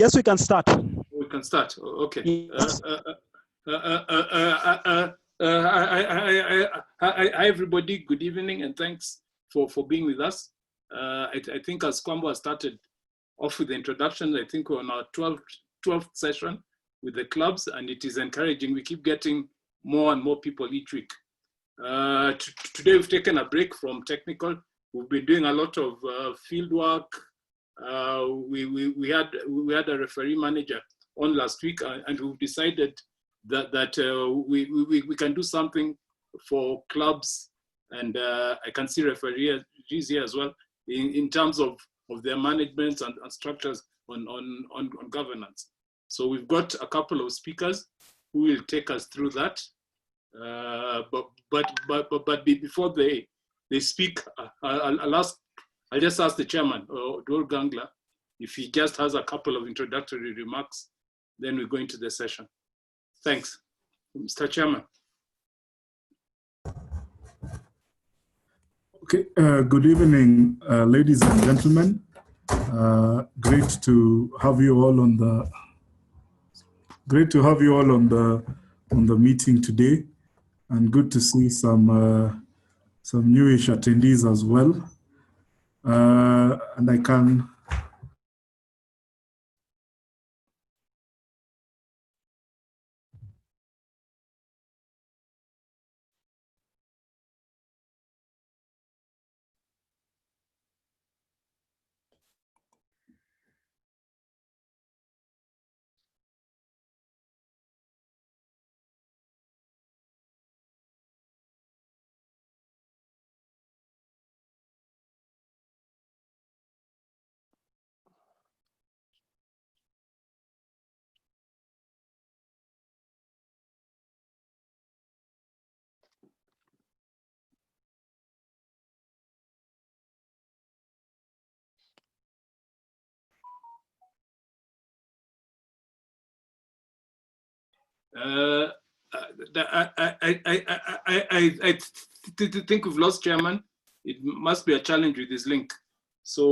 Yes, we can start. We can start. Okay. Yes. Hi, everybody. Good evening, and thanks for being with us. I think as Kwambo has started off with the introduction, I think we're on our 12th session with the clubs, and it is encouraging. We keep getting more and more people each week. Today we've taken a break from technical. We've been doing a lot of field work. We had a referee manager on last week, and we've decided that we can do something for clubs, and I can see referees here as well in terms of their management and structures on governance. So we've got a couple of speakers who will take us through that. But before they speak, I'll just ask the chairman, Dor Gangla, if he just has a couple of introductory remarks, then we go into the session. Thanks. Mr. Chairman. Okay, good evening, ladies and gentlemen. Great to have you all on the meeting today, and good to see some newish attendees as well. And I can I think we've lost chairman. It must be a challenge with this link. So,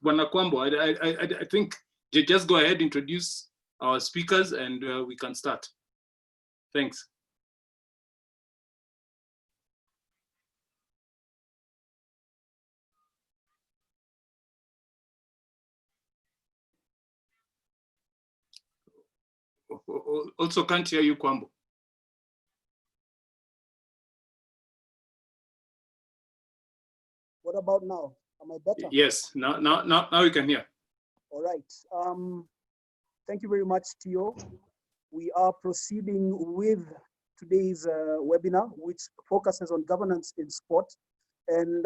Bwana Kwambo, I think just go ahead, introduce our speakers, and we can start. Thanks. Also can't hear you, Kwambo. What about now? Am I better? Yes, now we can hear. All right. Thank you very much, Tio. We are proceeding with today's webinar, which focuses on governance in sport. And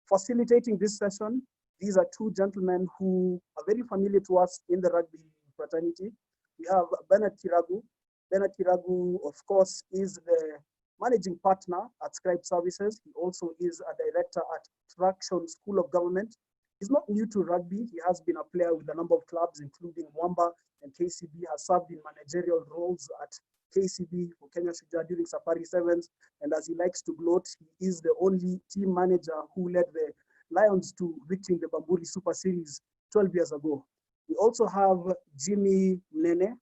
facilitating this session, these are two gentlemen who are very familiar to us in the rugby fraternity. We have Bernard Kiragu. Bernard Kiragu, of course, is the managing partner at Scribe Services. He also is a director at Traction School of Government. He's not new to rugby. He has been a player with a number of clubs, including Wamba and KCB, has served in managerial roles at KCB for Kenya Shujaa during Safari Sevens. And as he likes to gloat, he is the only team manager who led the Lions to reaching the Bamburi Super Series 12 years ago. We also have Jimmy Mnene.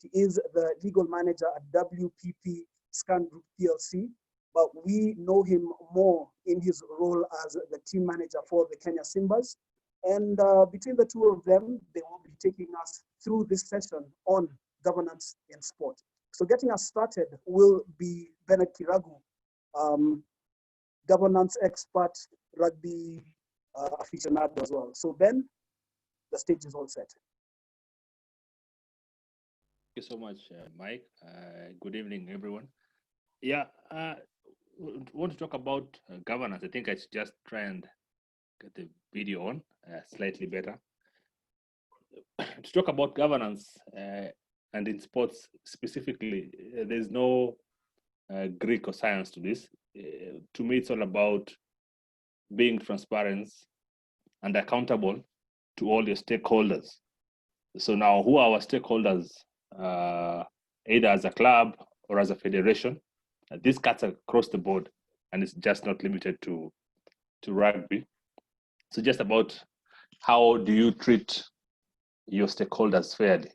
He is the legal manager at WPP Scan Group PLC, but we know him more in his role as the team manager for the Kenya Simbas. And between the two of them, they will be taking us through this session on governance in sport. So getting us started will be Bernard Kiragu, governance expert, rugby aficionado as well. So Ben, the stage is all set. Thank you so much, Mike. Good evening, everyone. Yeah, want to talk about governance. I think I should just try and get the video on slightly better. To talk about governance and in sports specifically, there's no Greek or science to this. To me, it's all about being transparent and accountable to all your stakeholders. So now, who are our stakeholders? Either as a club or as a federation. This cuts across the board, and it's just not limited to rugby. So just about how do you treat your stakeholders fairly.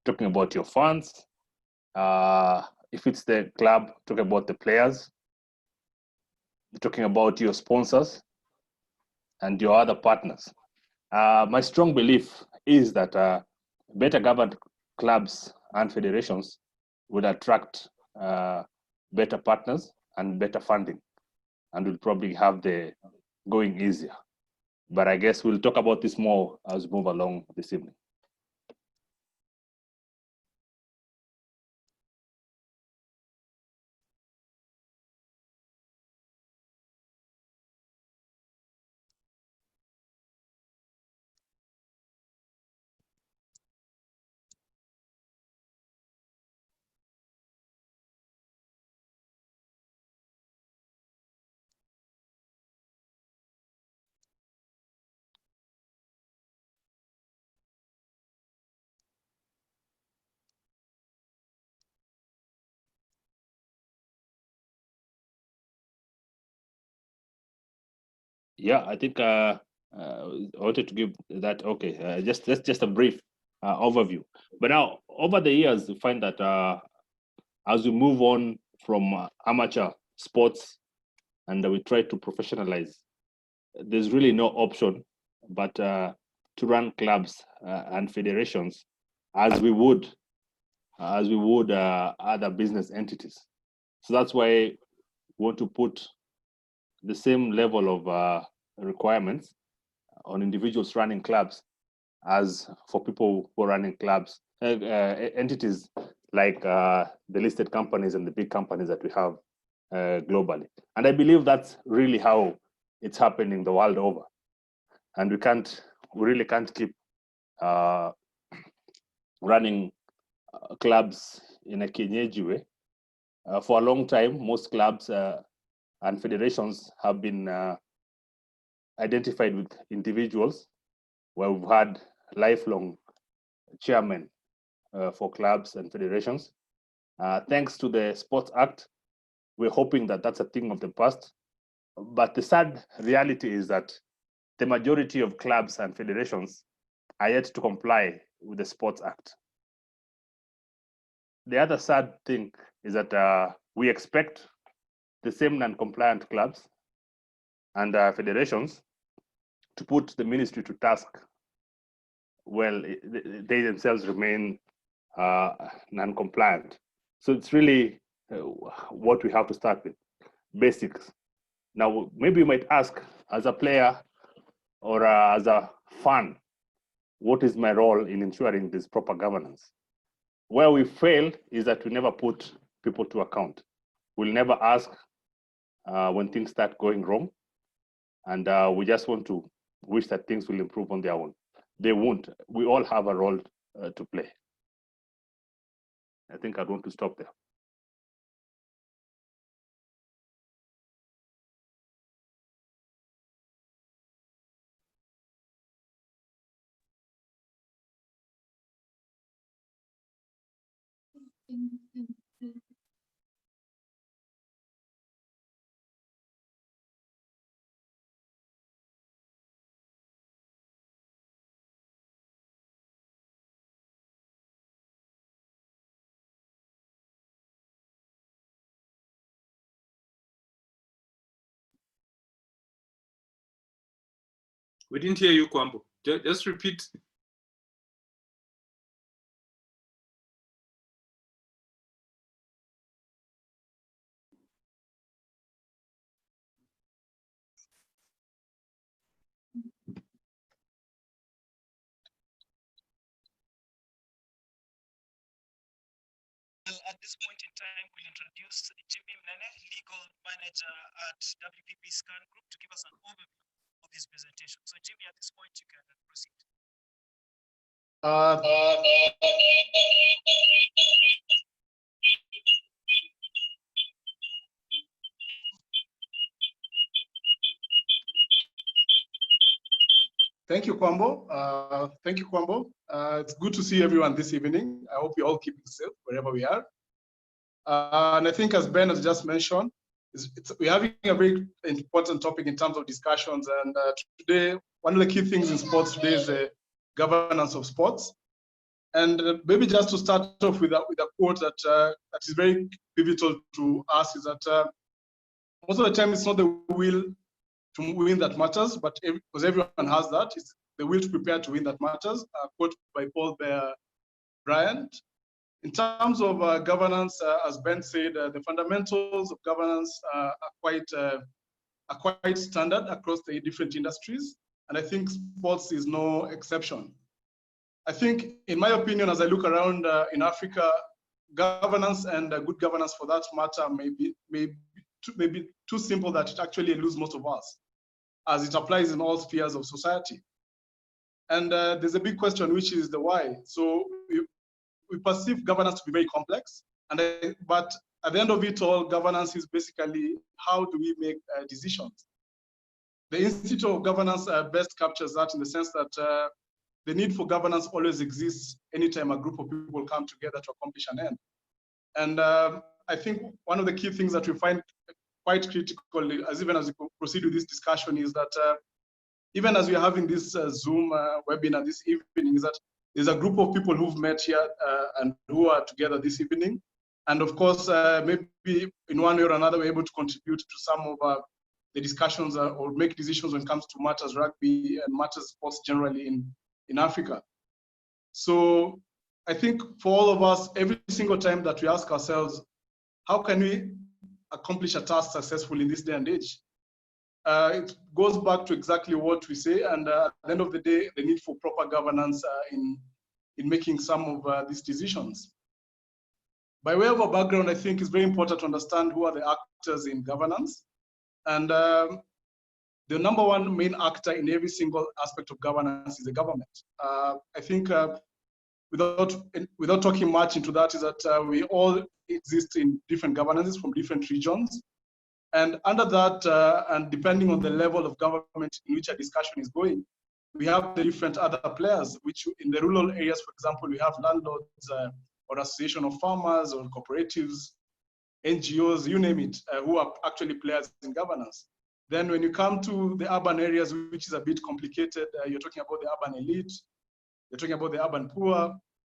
Talking about your funds, if it's the club, talking about the players, talking about your sponsors and your other partners. My strong belief is that better governed clubs and federations would attract better partners and better funding, and will probably have the going easier. But I guess we'll talk about this more as we move along this evening. Yeah, I think I wanted to give that. Okay, just a brief overview. But now, over the years, we find that as we move on from amateur sports and we try to professionalize, there's really no option but to run clubs and federations as we would other business entities. So that's why we want to put the same level of requirements on individuals running clubs as for people who are running clubs, entities like the listed companies and the big companies that we have globally. And I believe that's really how it's happening the world over. And we really can't keep running clubs in a kienyeji way. For a long time, most clubs and federations have been identified with individuals, where we've had lifelong chairmen for clubs and federations. Thanks to the Sports Act, we're hoping that that's a thing of the past. But the sad reality is that the majority of clubs and federations are yet to comply with the Sports Act. The other sad thing is that we expect the same non-compliant clubs and federations to put the ministry to task. Well, they themselves remain non-compliant. So it's really what we have to start with, basics. Now, maybe you might ask, as a player or as a fan, what is my role in ensuring this proper governance? Where we fail is that we never put people to account. We'll never ask when things start going wrong, and we just want to wish that things will improve on their own. They won't. We all have a role to play. I think I want to stop there. We didn't hear you, Kwambo. Just repeat. At this point in time, we'll introduce Jimmy Mnene, legal manager at WPP Scan Group, to give us an overview of this presentation. So Jimmy, at this point, you can proceed. Thank you, Kwambo. It's good to see everyone this evening. I hope you all keep safe wherever we are. And I think, as Ben has just mentioned, we're having a very important topic in terms of discussions. And today, one of the key things in sports today is governance of sports. And maybe just to start off with a quote that is very pivotal to us is that most of the time it's not the will to win that matters, but because everyone has that, it's the will to prepare to win that matters. A quote by Paul Bryant. In terms of governance, as Ben said, the fundamentals of governance are quite standard across the different industries, and I think sports is no exception. I think, in my opinion, as I look around in Africa, governance and good governance, for that matter, may be too simple that it actually eludes most of us, as it applies in all spheres of society. And there's a big question, which is the why. So we perceive governance to be very complex, but at the end of it all, governance is basically how do we make decisions. The Institute of Governance best captures that in the sense that the need for governance always exists anytime a group of people come together to accomplish an end. And I think one of the key things that we find quite critical, as we proceed with this discussion, is that even as we are having this Zoom webinar this evening, is that there's a group of people who've met here and who are together this evening. And of course, maybe in one way or another, we're able to contribute to some of the discussions or make decisions when it comes to matters rugby and matters sports generally in Africa. So I think for all of us, every single time that we ask ourselves, how can we accomplish a task successfully in this day and age? It goes back to exactly what we say, and at the end of the day, the need for proper governance in making some of these decisions. By way of a background, I think it's very important to understand who are the actors in governance. And the number one main actor in every single aspect of governance is the government. I think without talking much into that, is that we all exist in different governances from different regions. And under that, and depending on the level of government in which a discussion is going, we have the different other players, which in the rural areas, for example, we have landlords or association of farmers or cooperatives, NGOs, you name it, who are actually players in governance. Then when you come to the urban areas, which is a bit complicated, you're talking about the urban elite, you're talking about the urban poor,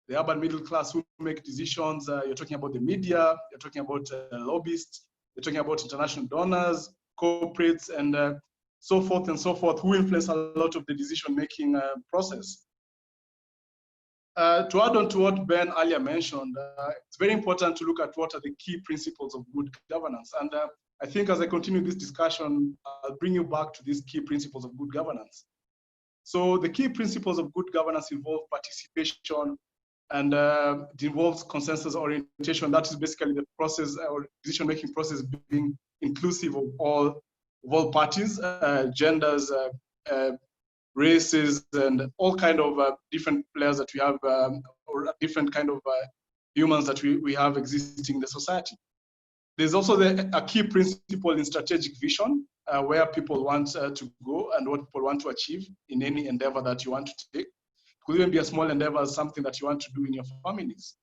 the urban middle class who make decisions, you're talking about the media, you're talking about lobbyists, you're talking about international donors, corporates, and so forth, who influence a lot of the decision-making process. To add on to what Ben earlier mentioned, it's very important to look at what are the key principles of good governance. And I think as I continue this discussion, I'll bring you back to these key principles of good governance. So the key principles of good governance involve participation, and it involves consensus orientation. That is basically the process or decision-making process being inclusive of all parties, genders, races, and all kind of different players that we have, or different kind of humans that we have existing in the society. There's also a key principle in strategic vision, where people want to go and what people want to achieve in any endeavor that you want to take. It could even be a small endeavor, something that you want to do in your families.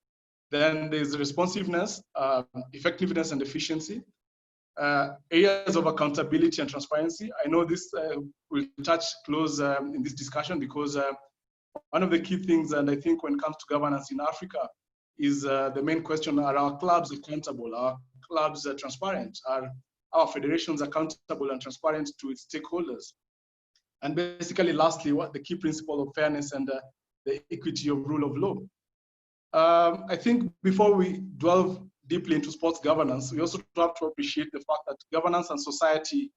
Then there's responsiveness, effectiveness, and efficiency. Areas of accountability and transparency. I know this will touch close in this discussion because one of the key things, and I think when it comes to governance in Africa, is the main question: are our clubs accountable? Are our clubs transparent? Are our federations accountable and transparent to its stakeholders? And basically, lastly, what the key principle of fairness and the equity of rule of law. I think before we delve deeply into sports governance, we also have to appreciate the fact that governance and society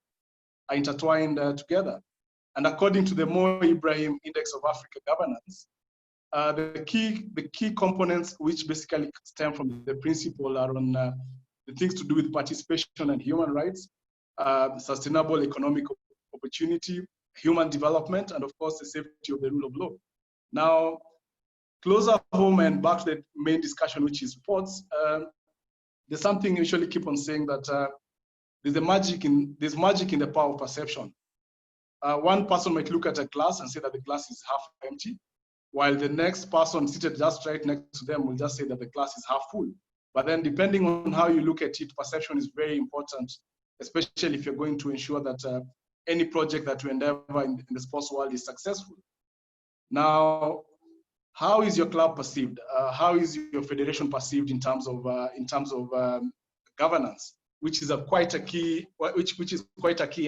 are intertwined together. And according to the Mo Ibrahim Index of Africa Governance, the key components which basically stem from the principle are on the things to do with participation and human rights, sustainable economic opportunity, human development, and of course the safety of the rule of law. Now, closer home and back to the main discussion, which is sports, there's something you usually keep on saying that there's magic in the power of perception. One person might look at a glass and say that the glass is half empty, while the next person seated just right next to them will just say that the glass is half full. But then depending on how you look at it, perception is very important, especially if you're going to ensure that any project that you endeavor in the sports world is successful. Now, how is your club perceived? How is your federation perceived in terms of governance, which is quite a key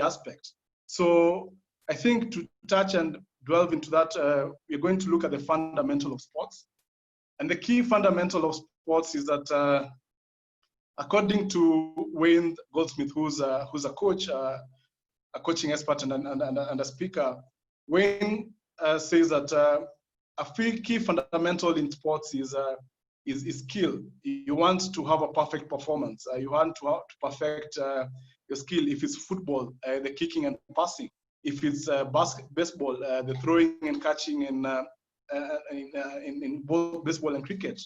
aspect. So I think to touch and delve into that, we're going to look at the fundamental of sports. And the key fundamental of sports is that, according to Wayne Goldsmith, who's a coach, a coaching expert and a speaker, Wayne says that a key fundamental in sports is skill. You want to have a perfect performance. You want to perfect your skill. If it's football, the kicking and passing. If it's baseball, the throwing and catching in both baseball and cricket.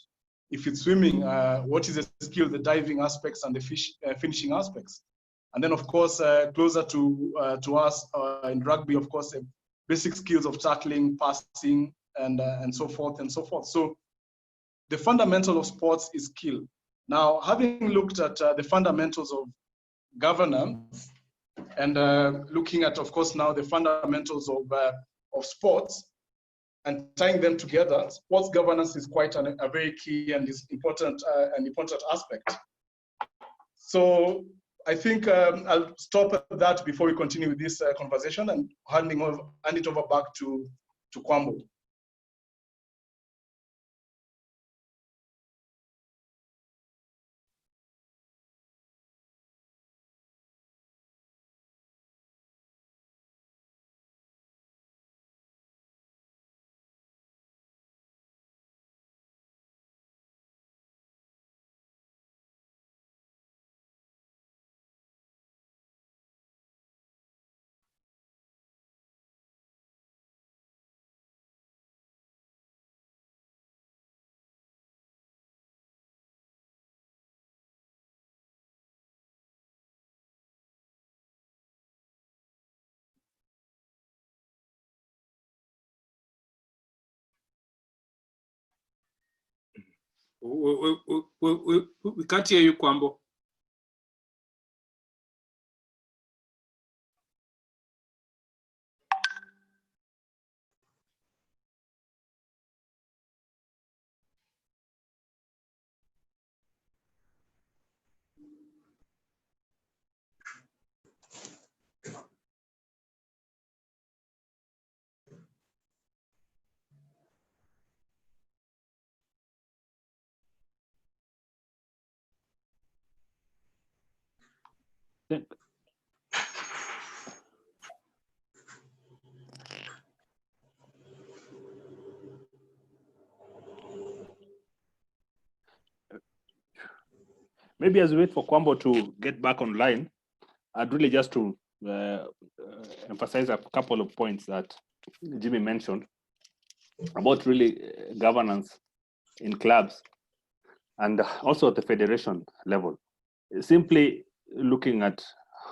If it's swimming, what is the skill, the diving aspects and the finishing aspects. And then, of course, closer to us in rugby, of course, basic skills of tackling, passing, and so forth and so forth. So the fundamental of sports is skill. Now, having looked at the fundamentals of governance and looking at, of course, now the fundamentals of sports and tying them together, sports governance is quite a very key and is important aspect. So I think I'll stop at that before we continue with this conversation and hand it over back to Kwambo. We can't hear you, Kwambo. Maybe as we wait for Kwambo to get back online, I'd really just to emphasize a couple of points that Jimmy mentioned about really governance in clubs and also at the federation level. Simply looking at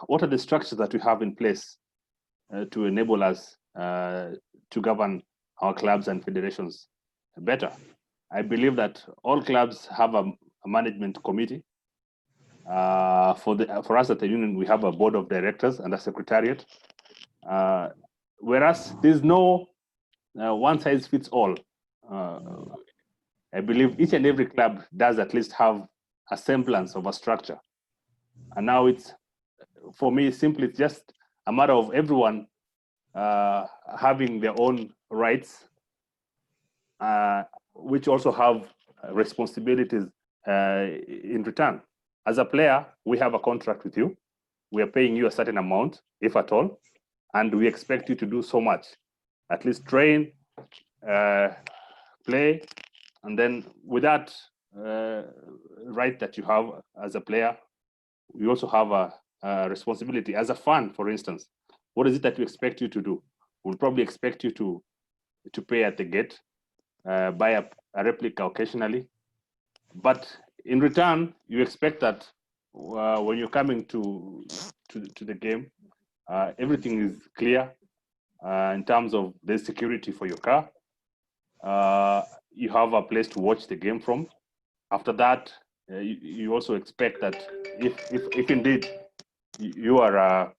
what are the structures that we have in place to enable us to govern our clubs and federations better. I believe that all clubs have a management committee. For us at the union, we have a board of directors and a secretariat. Whereas there's no one size fits all. I believe each and every club does at least have a semblance of a structure. And now it's, for me, simply it's just a matter of everyone having their own rights, which also have responsibilities in return. As a player, we have a contract with you. We are paying you a certain amount, if at all, and we expect you to do so much. At least train, play, and then with that right that you have as a player, we also have a responsibility. As a fan, for instance, what is it that we expect you to do? We'll probably expect you to pay at the gate, buy a replica occasionally, but in return, you expect that when you're coming to the game, everything is clear in terms of the security for your car. You have a place to watch the game from. After that, you also expect that if indeed you are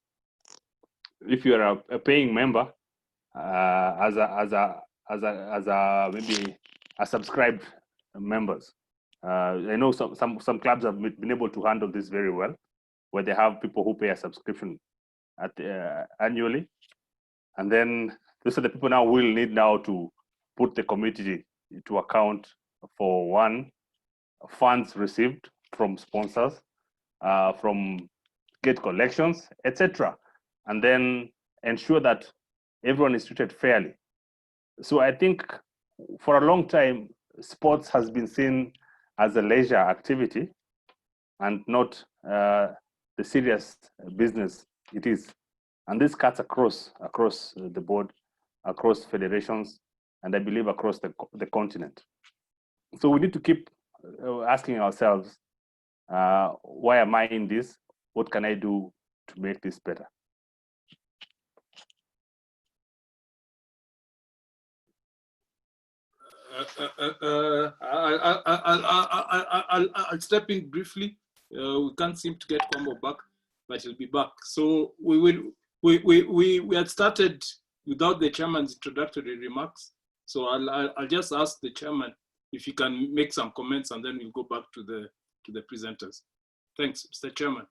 if you are a paying member as maybe a subscribed members. I know some clubs have been able to handle this very well, where they have people who pay a subscription at annually, and then these are the people now will need now to put the community to account for one, funds received from sponsors, from gate collections, etc., and then ensure that everyone is treated fairly. So I think for a long time, sports has been seen as a leisure activity and not the serious business it is. And this cuts across the board, across federations, and I believe across the continent. So we need to keep asking ourselves, why am I in this? What can I do to make this better? I'll step in briefly. We can't seem to get Kwambo back, but he'll be back. So we had started without the chairman's introductory remarks. So I'll just ask the chairman if he can make some comments, and then we'll go back to the presenters. Thanks, Mr. Chairman.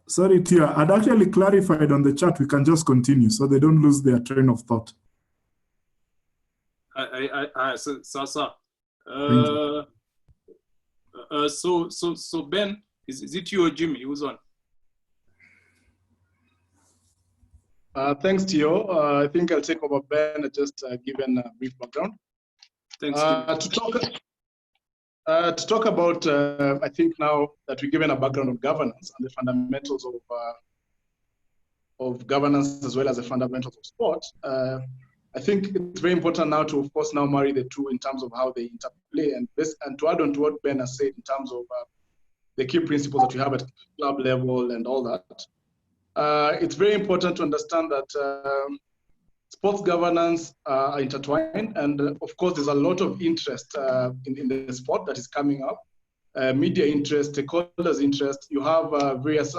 Sorry, Tia, I'd actually clarified on the chat, we can just continue so they don't lose their train of thought. So Ben, is it you or Jimmy? Who's on? Thanks, Tio. I think I'll take over Ben and just give a brief background. Thanks, to talk about, I think now that we've given a background of governance and the fundamentals of governance as well as the fundamentals of sport, I think it's very important now to, of course, now marry the two in terms of how they interplay, and to add on to what Ben has said in terms of the key principles that we have at club level and all that. It's very important to understand that sports governance are intertwined, and of course, there's a lot of interest in the sport that is coming up. Media interest, stakeholders interest. You have various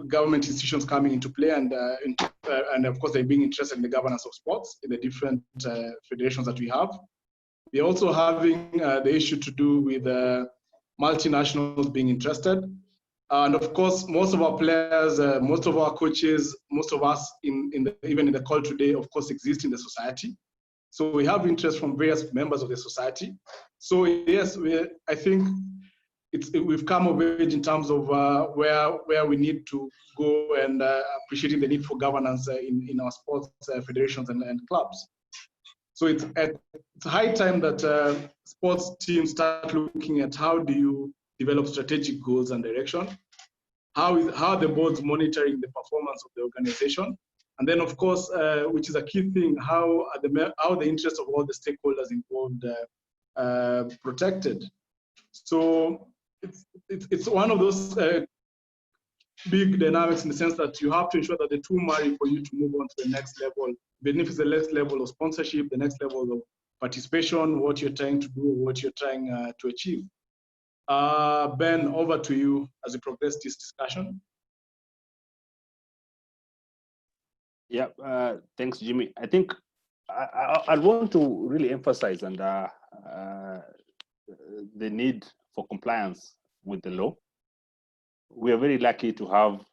government institutions coming into play, and of course, they're being interested in the governance of sports in the different federations that we have. We're also having the issue to do with multinationals being interested. And of course, most of our players, most of our coaches, most of us even in the call today, of course, exist in the society. So we have interest from various members of the society. So yes, I think we've come of age in terms of where we need to go, and appreciating the need for governance in our sports federations and clubs. So it's high time that sports teams start looking at how do you develop strategic goals and direction. How are the boards monitoring the performance of the organization? And then, of course, which is a key thing, how are the interests of all the stakeholders involved protected? So it's one of those big dynamics in the sense that you have to ensure that the two marry for you to move on to the next level, even if it's the next level of sponsorship, the next level of participation, what you're trying to do, what you're trying to achieve. Ben, over to you as we progress this discussion. Yeah, thanks, Jimmy. I think I want to really emphasize and the need for compliance with the law. We are very lucky to have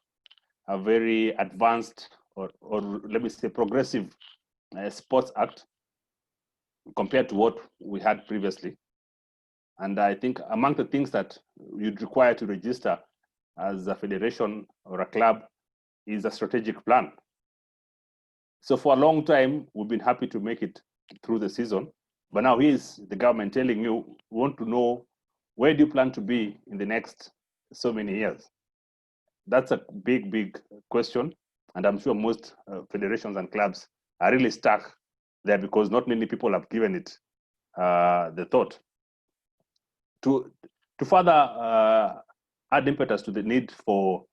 a very advanced or let me say progressive sports act compared to what we had previously. And I think among the things that you'd require to register as a federation or a club is a strategic plan. So for a long time, we've been happy to make it through the season. But now here's the government telling you, we want to know, where do you plan to be in the next so many years? That's a big, big question. And I'm sure most federations and clubs are really stuck there because not many people have given it the thought. To further add impetus to the need for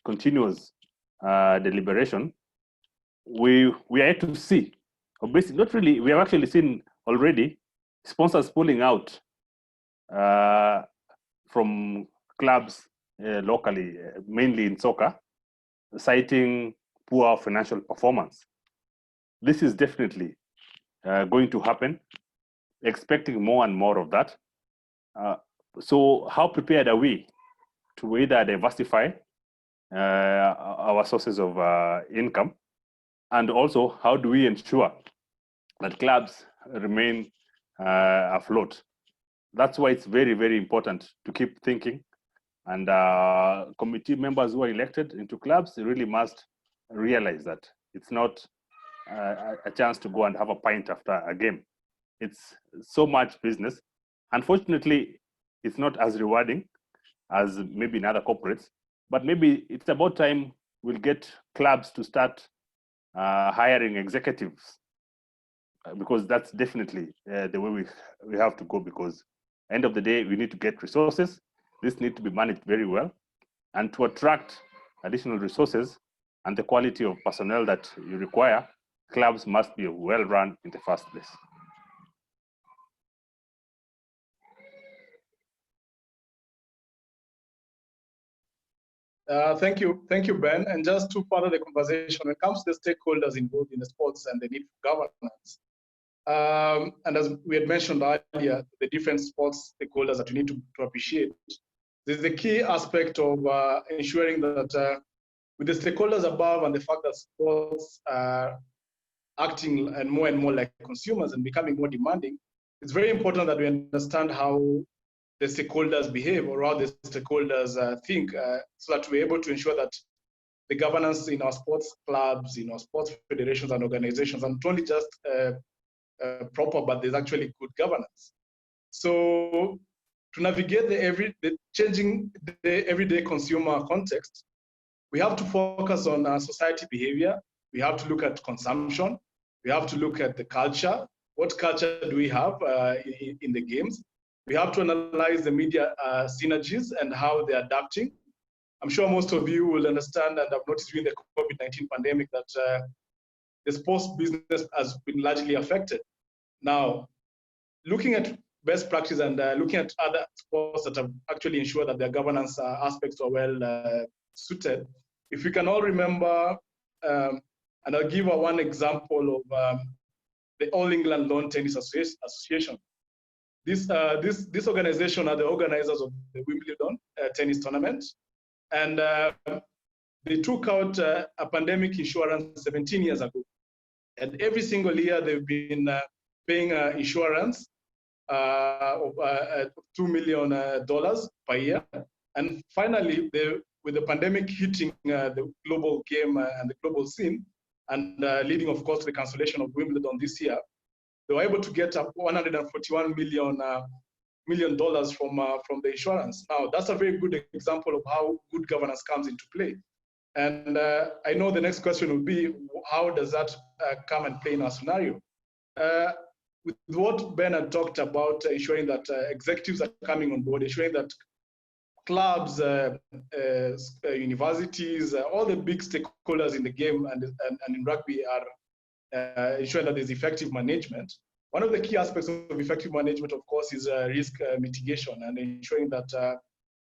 continuous deliberation, we are yet to see, or basically not really, we have actually seen already sponsors pulling out from clubs locally, mainly in soccer, citing poor financial performance. This is definitely going to happen, expecting more and more of that. So how prepared are we to either diversify our sources of income, and also how do we ensure that clubs remain afloat? That's why it's very, very important to keep thinking, and committee members who are elected into clubs really must realize that it's not a chance to go and have a pint after a game. It's so much business. Unfortunately, it's not as rewarding as maybe in other corporates, but maybe it's about time we'll get clubs to start hiring executives, because that's definitely the way we have to go, because end of the day, we need to get resources. This needs to be managed very well, and to attract additional resources and the quality of personnel that you require, clubs must be well run in the first place. Thank you, Ben. And just to further the conversation, when it comes to the stakeholders involved in the sports and the need for governance, and as we had mentioned earlier, the different sports stakeholders that we need to appreciate, this is the key aspect of ensuring that with the stakeholders above and the fact that sports are acting and more like consumers and becoming more demanding, it's very important that we understand how the stakeholders behave, or how the stakeholders think, so that we're able to ensure that the governance in our sports clubs, in our sports federations and organizations, are not only just proper, but there's actually good governance. So to navigate the changing the everyday consumer context, we have to focus on society behavior. We have to look at consumption. We have to look at the culture. What culture do we have in the games? We have to analyze the media synergies and how they're adapting. I'm sure most of you will understand, and I've noticed during the COVID-19 pandemic that the sports business has been largely affected. Now, looking at best practice and looking at other sports that have actually ensured that their governance aspects are well suited, if we can all remember, and I'll give one example of the All England Lawn Tennis Association. This organization are the organizers of the Wimbledon tennis tournament, and they took out a pandemic insurance 17 years ago. And every single year they've been paying insurance of $2 million per year. And finally, with the pandemic hitting the global game and the global scene, and leading, of course, to the cancellation of Wimbledon this year, they were able to get up $141 million from the insurance. Now, that's a very good example of how good governance comes into play. And I know the next question will be, how does that come and play in our scenario? With what Ben had talked about, ensuring that executives are coming on board, ensuring that clubs, universities, all the big stakeholders in the game and in rugby are ensuring that there's effective management. One of the key aspects of effective management, of course, is risk mitigation and ensuring that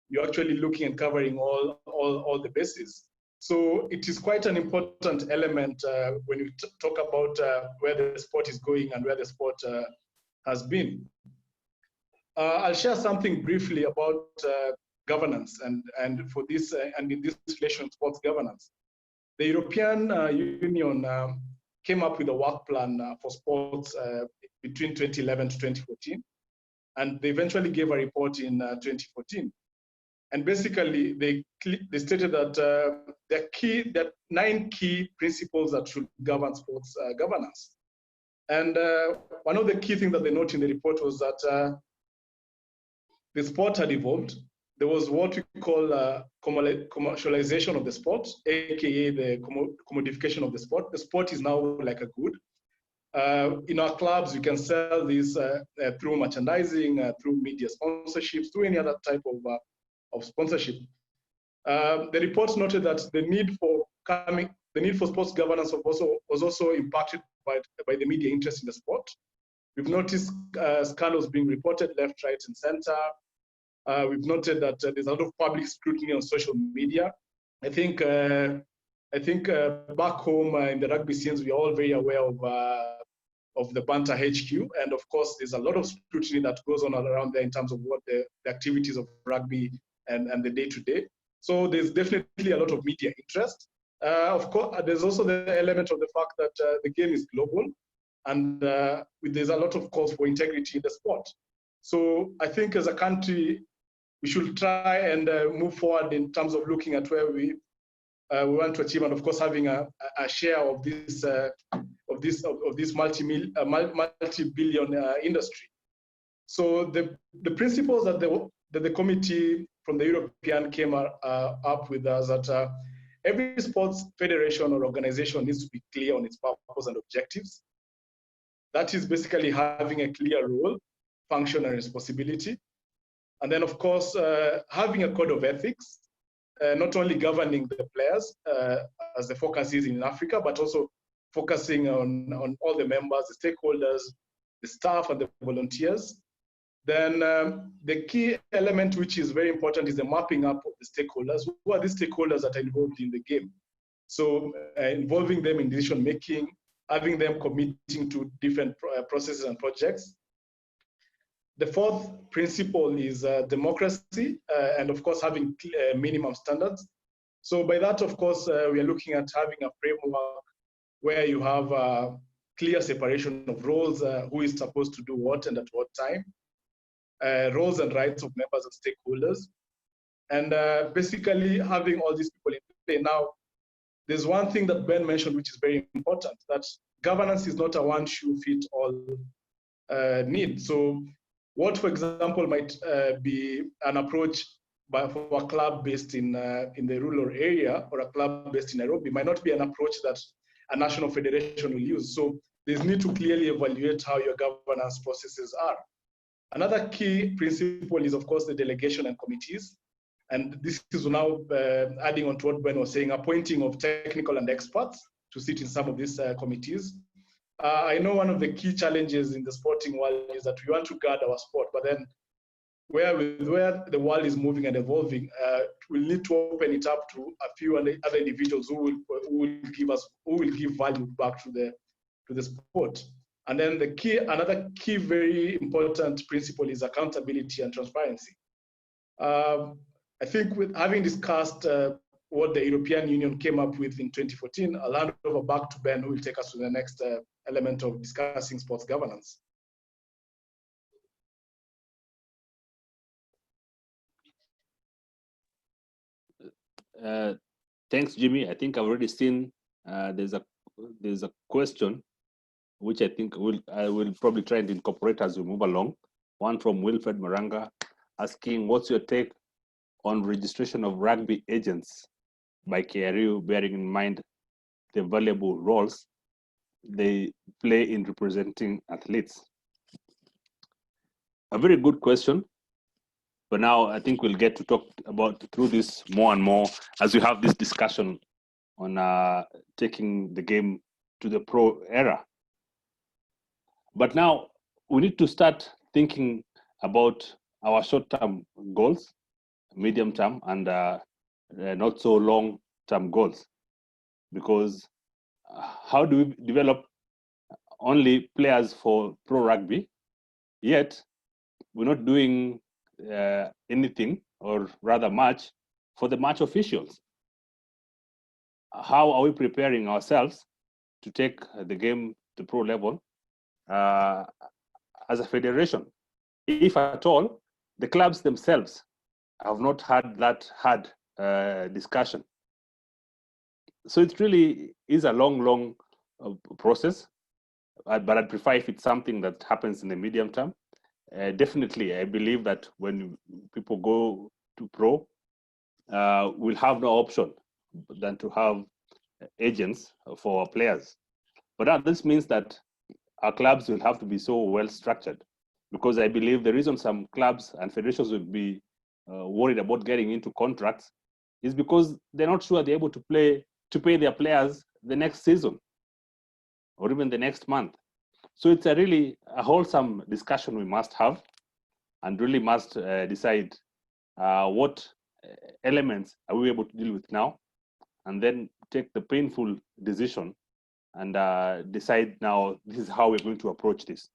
you're actually looking and covering all the bases. So it is quite an important element when you talk about where the sport is going and where the sport has been. I'll share something briefly about governance and for this and in this relation sports governance. The European Union came up with a work plan for sports between 2011 to 2014, and they eventually gave a report in 2014. And basically, they stated that there are 9 key principles that should govern sports governance. And one of the key things that they note in the report was that the sport had evolved. There was what we call commercialization of the sport, aka the commodification of the sport. The sport is now like a good. In our clubs, we can sell this through merchandising, through media sponsorships, through any other type of sponsorship. The report noted that the need for sports governance was also impacted by the media interest in the sport. We've noticed scandals being reported left, right, and center. We've noted that there's a lot of public scrutiny on social media. I think back home in the rugby scenes, we are all very aware of the Banter HQ, and of course, there's a lot of scrutiny that goes on around there in terms of what the activities of rugby and the day-to-day. So there's definitely a lot of media interest. Of course, there's also the element of the fact that the game is global, and there's a lot of calls for integrity in the sport. So I think as a country, we should try and move forward in terms of looking at where we want to achieve, and of course having a share of this multi-billion industry. So the principles that the committee from the European came up with us that every sports federation or organization needs to be clear on its purpose and objectives. That is basically having a clear role, function, and responsibility. And then, of course, having a code of ethics, not only governing the players, as the focus is in Africa, but also focusing on all the members, the stakeholders, the staff, and the volunteers. Then the key element, which is very important, is the mapping up of the stakeholders. Who are the stakeholders that are involved in the game? So involving them in decision making, having them committing to different processes and projects. The fourth principle is democracy, and of course having minimum standards. So by that, of course, we are looking at having a framework where you have clear separation of roles, who is supposed to do what and at what time, roles and rights of members and stakeholders, and basically having all these people in play. Now, there's one thing that Ben mentioned, which is very important, that governance is not a one-shoe-fit-all need. So what, for example, might be an approach for a club based in the rural area or a club based in Nairobi might not be an approach that a national federation will use. So there's need to clearly evaluate how your governance processes are. Another key principle is, of course, the delegation and committees. And this is now adding on to what Ben was saying, appointing of technical and experts to sit in some of these committees. I know one of the key challenges in the sporting world is that we want to guard our sport, but then where the world is moving and evolving, we'll need to open it up to a few other individuals who will give value back to the sport. And then another key very important principle is accountability and transparency. I think with having discussed what the European Union came up with in 2014, I'll hand over back to Ben, who will take us to the next element of discussing sports governance. Thanks, Jimmy. I think I've already seen there's a question which I think I will probably try and incorporate as we move along. One from Wilfred Maranga asking, what's your take on registration of rugby agents by Kiragu, bearing in mind the valuable roles they play in representing athletes? A very good question. But now I think we'll get to talk through this more and more as we have this discussion on taking the game to the pro era. But now we need to start thinking about our short-term goals, medium-term, and not so long-term goals. Because how do we develop only players for pro rugby, yet we're not doing anything, or rather much, for the match officials? How are we preparing ourselves to take the game to pro level as a federation? If at all, the clubs themselves have not had that hard discussion. So it really is a long process, but I'd prefer if it's something that happens in the medium term. Definitely, I believe that when people go to pro, we'll have no option than to have agents for our players. But this means that our clubs will have to be so well structured, because I believe the reason some clubs and federations will be worried about getting into contracts is because they're not sure they're able to pay their players the next season or even the next month. So it's really a wholesome discussion we must have, and really must decide what elements are we able to deal with now, and then take the painful decision and decide now this is how we're going to approach this.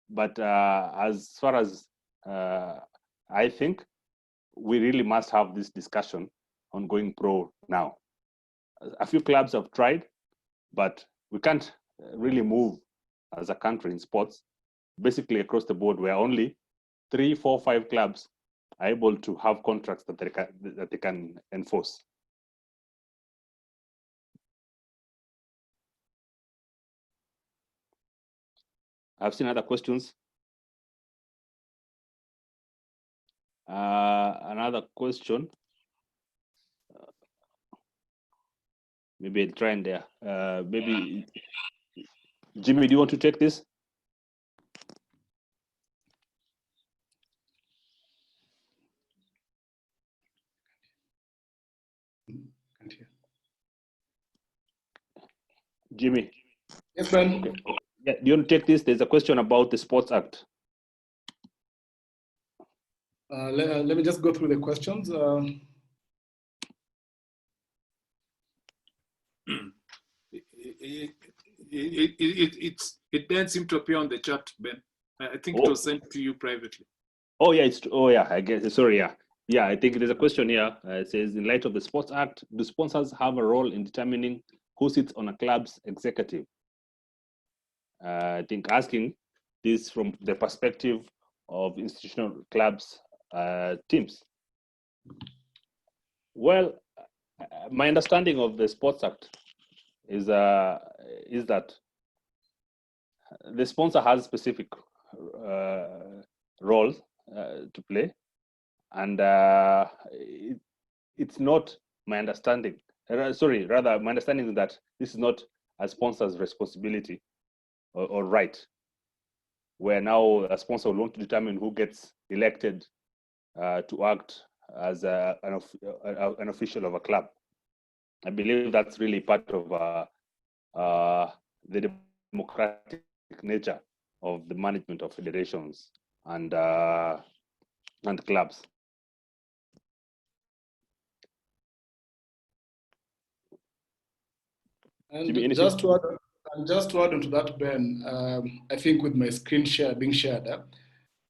But as far as I think, we really must have this discussion on going pro now. A few clubs have tried, but we can't really move as a country in sports. Basically, across the board, where only 3, 4, 5 clubs are able to have contracts that they can enforce. I've seen other questions. Another question. Maybe I'll try and maybe Jimmy, do you want to take this? Jimmy. Yes, Ben. Okay. Yeah, do you want to take this? There's a question about the Sports Act. Let me just go through the questions. It didn't seem to appear on the chat, Ben. I think it was sent to you privately. Oh yeah, I guess. Sorry, yeah. Yeah, I think there's a question here. It says, in light of the Sports Act, do sponsors have a role in determining who sits on a club's executive? I think asking this from the perspective of institutional clubs teams. Well, my understanding of the Sports Act is that the sponsor has specific roles to play, and it's not my understanding. Rather, my understanding is that this is not a sponsor's responsibility or right, where now a sponsor will want to determine who gets elected to act as an official of a club. I believe that's really part of the democratic nature of the management of federations and clubs. And just to add onto that, Ben, I think with my screen being shared,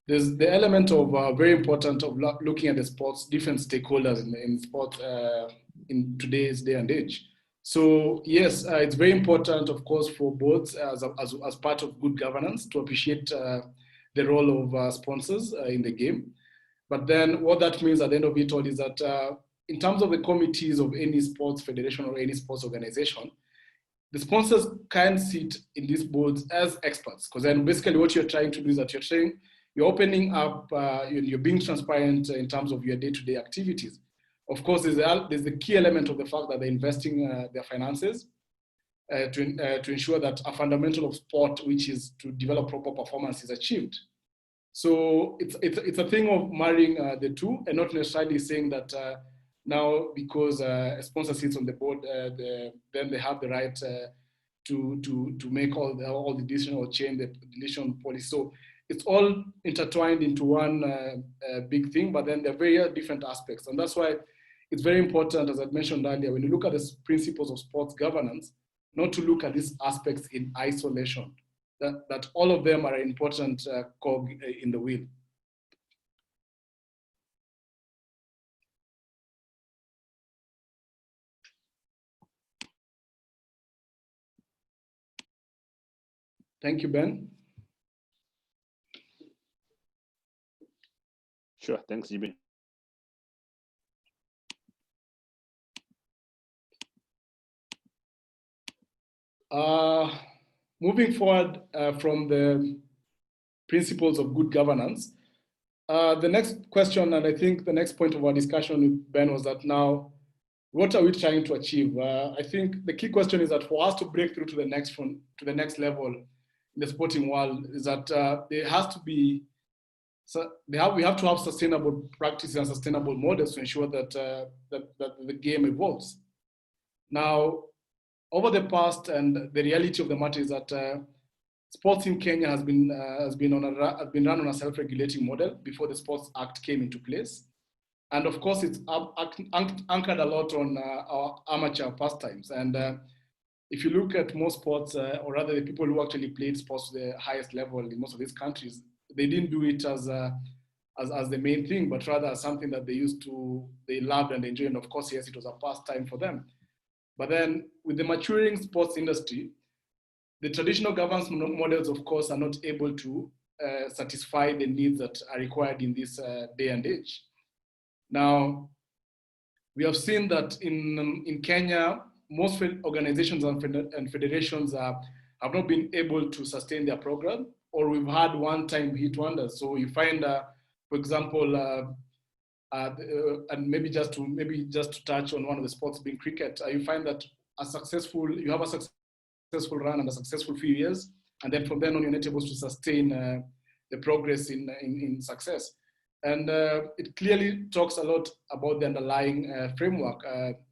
there's the element of very important of looking at the sports, different stakeholders in sport in today's day and age. So yes, it's very important, of course, for boards as part of good governance to appreciate the role of sponsors in the game. But then what that means at the end of it all is that in terms of the committees of any sports federation or any sports organization, the sponsors can sit in these boards as experts, because then basically what you're trying to do is that you're opening up, you're being transparent in terms of your day-to-day activities. Of course, there's the key element of the fact that they're investing their finances to ensure that a fundamental of sport, which is to develop proper performance, is achieved. So it's a thing of marrying the two, and not necessarily saying that now because a sponsor sits on the board, then they have the right to make all the decision or change the decision policy. So it's all intertwined into one big thing, but then there are very different aspects. And that's why it's very important, as I mentioned earlier, when you look at the principles of sports governance, not to look at these aspects in isolation, that all of them are an important cog in the wheel. Thank you, Ben. Sure, thanks, Jimmy. Moving forward from the principles of good governance, the next question, and I think the next point of our discussion with Ben, was that now, what are we trying to achieve? I think the key question is that for us to break through to the next level in the sporting world, is that there has to be, we have to have sustainable practices and sustainable models to ensure that the game evolves. Now, over the past, and the reality of the matter is that sports in Kenya has been run on a self-regulating model before the Sports Act came into place. And of course, it's anchored a lot on our amateur pastimes. And if you look at most sports, or rather the people who actually played sports to the highest level in most of these countries, they didn't do it as the main thing, but rather as something that they loved and enjoyed. And of course, yes, it was a pastime for them. But then with the maturing sports industry, the traditional governance models, of course, are not able to satisfy the needs that are required in this day and age. Now, we have seen that in Kenya, most organizations and federations have not been able to sustain their program, or we've had one-time hit wonders. So you find, for example, and maybe just to touch on one of the sports being cricket, you find that you have a successful run and a successful few years, and then from then on you're not able to sustain the progress in success. And it clearly talks a lot about the underlying framework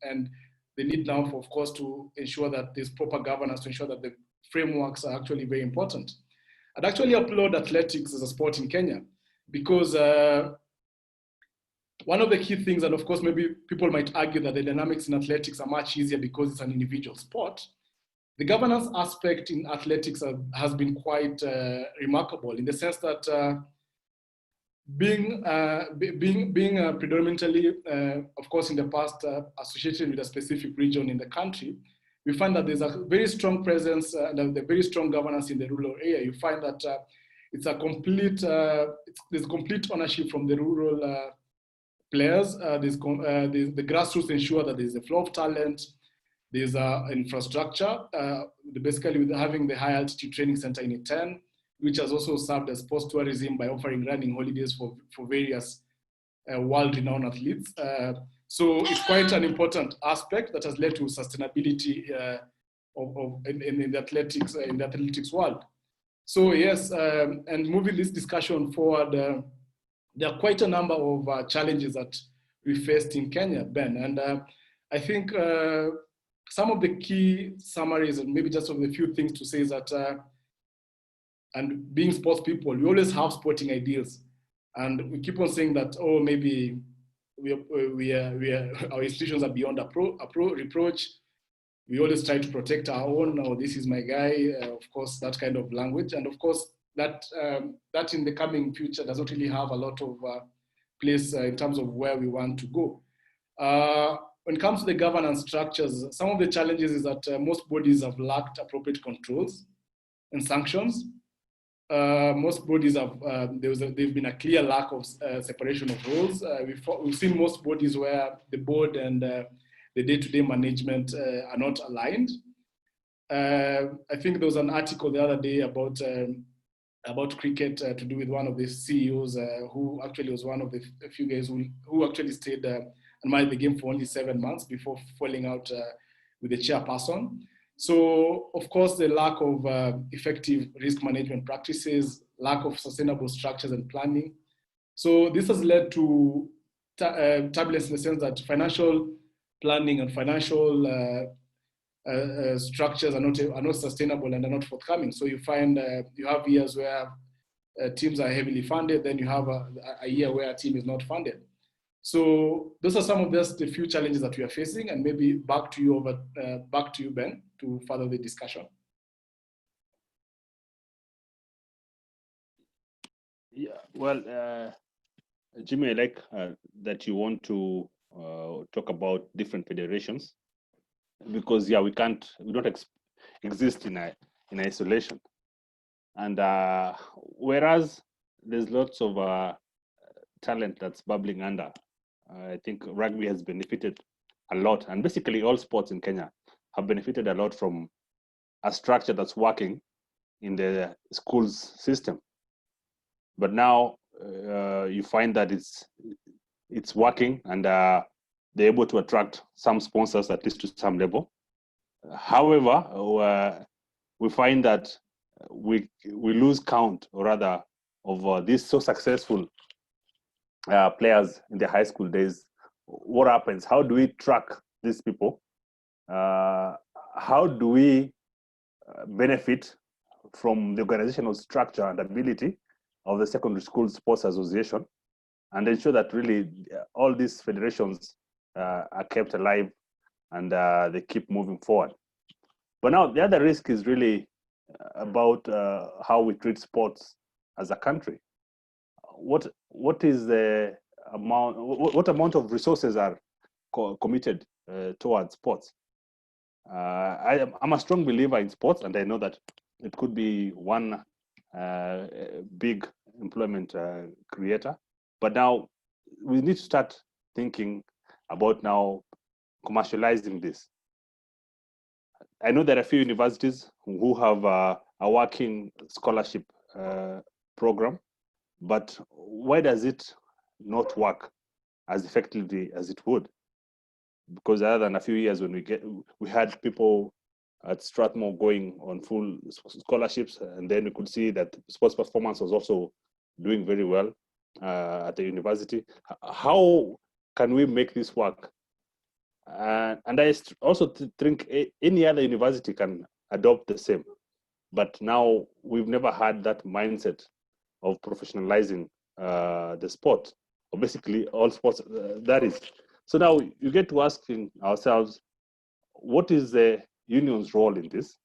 and the need now, for, of course, to ensure that there's proper governance, to ensure that the frameworks are actually very important. I'd actually applaud athletics as a sport in Kenya, because one of the key things, and of course, maybe people might argue that the dynamics in athletics are much easier because it's an individual sport. The governance aspect in athletics has been quite remarkable, in the sense that being predominantly, of course, in the past associated with a specific region in the country, we find that there's a very strong presence and a very strong governance in the rural area. You find that it's a complete, there's complete ownership from the rural players. The grassroots ensure that there's a flow of talent, there's infrastructure, basically with having the high altitude training center in Iten, which has also served as sports tourism by offering running holidays for various world-renowned athletes. So it's quite an important aspect that has led to sustainability in the athletics world. So yes, and moving this discussion forward, there are quite a number of challenges that we faced in Kenya, Ben, and I think some of the key summaries, and maybe just of the few things to say, is that and being sports people, we always have sporting ideals, and we keep on saying that, oh, maybe our institutions are beyond reproach. We always try to protect our own. Oh, this is my guy. Of course, that kind of language, and of course that in the coming future does not really have a lot of place in terms of where we want to go. When it comes to the governance structures, some of the challenges is that most bodies have lacked appropriate controls and sanctions. Most bodies have, there's been a clear lack of separation of roles. We've seen most bodies where the board and the day-to-day management are not aligned. I think there was an article the other day about cricket to do with one of the CEOs who actually was one of the few guys who actually stayed and managed the game for only 7 months before falling out with the chairperson. So, of course, the lack of effective risk management practices, lack of sustainable structures and planning. So this has led to turbulence in the sense that financial planning and financial structures are not sustainable and are not forthcoming. So you find you have years where teams are heavily funded, then you have a year where a team is not funded. So those are some of the few challenges that we are facing, and maybe back to you, Ben, to further the discussion. Yeah, well, Jimmy, I like that you want to talk about different federations, because yeah, we don't exist in isolation, and whereas there's lots of talent that's bubbling under. I think rugby has benefited a lot, and basically all sports in Kenya have benefited a lot from a structure that's working in the schools system. But now you find that it's working, and they're able to attract some sponsors, at least to some level. However, we find that we lose count, or rather, of these so successful players in the high school days. What happens? How do we track these people? How do we benefit from the organizational structure and ability of the secondary school sports association, and ensure that really all these federations are kept alive and they keep moving forward. But now the other risk is really about how we treat sports as a country. What is the amount? What amount of resources are committed towards sports? I'm a strong believer in sports, and I know that it could be one big employment creator. But now we need to start thinking about now commercializing this. I know there are a few universities who have a working scholarship program, but why does it not work as effectively as it would? Because other than a few years when we had people at Strathmore going on full scholarships, and then we could see that sports performance was also doing very well at the university. How can we make this work? And I also think any other university can adopt the same. But now we've never had that mindset of professionalizing the sport, or basically all sports that is. So now you get to asking ourselves, what is the union's role in this?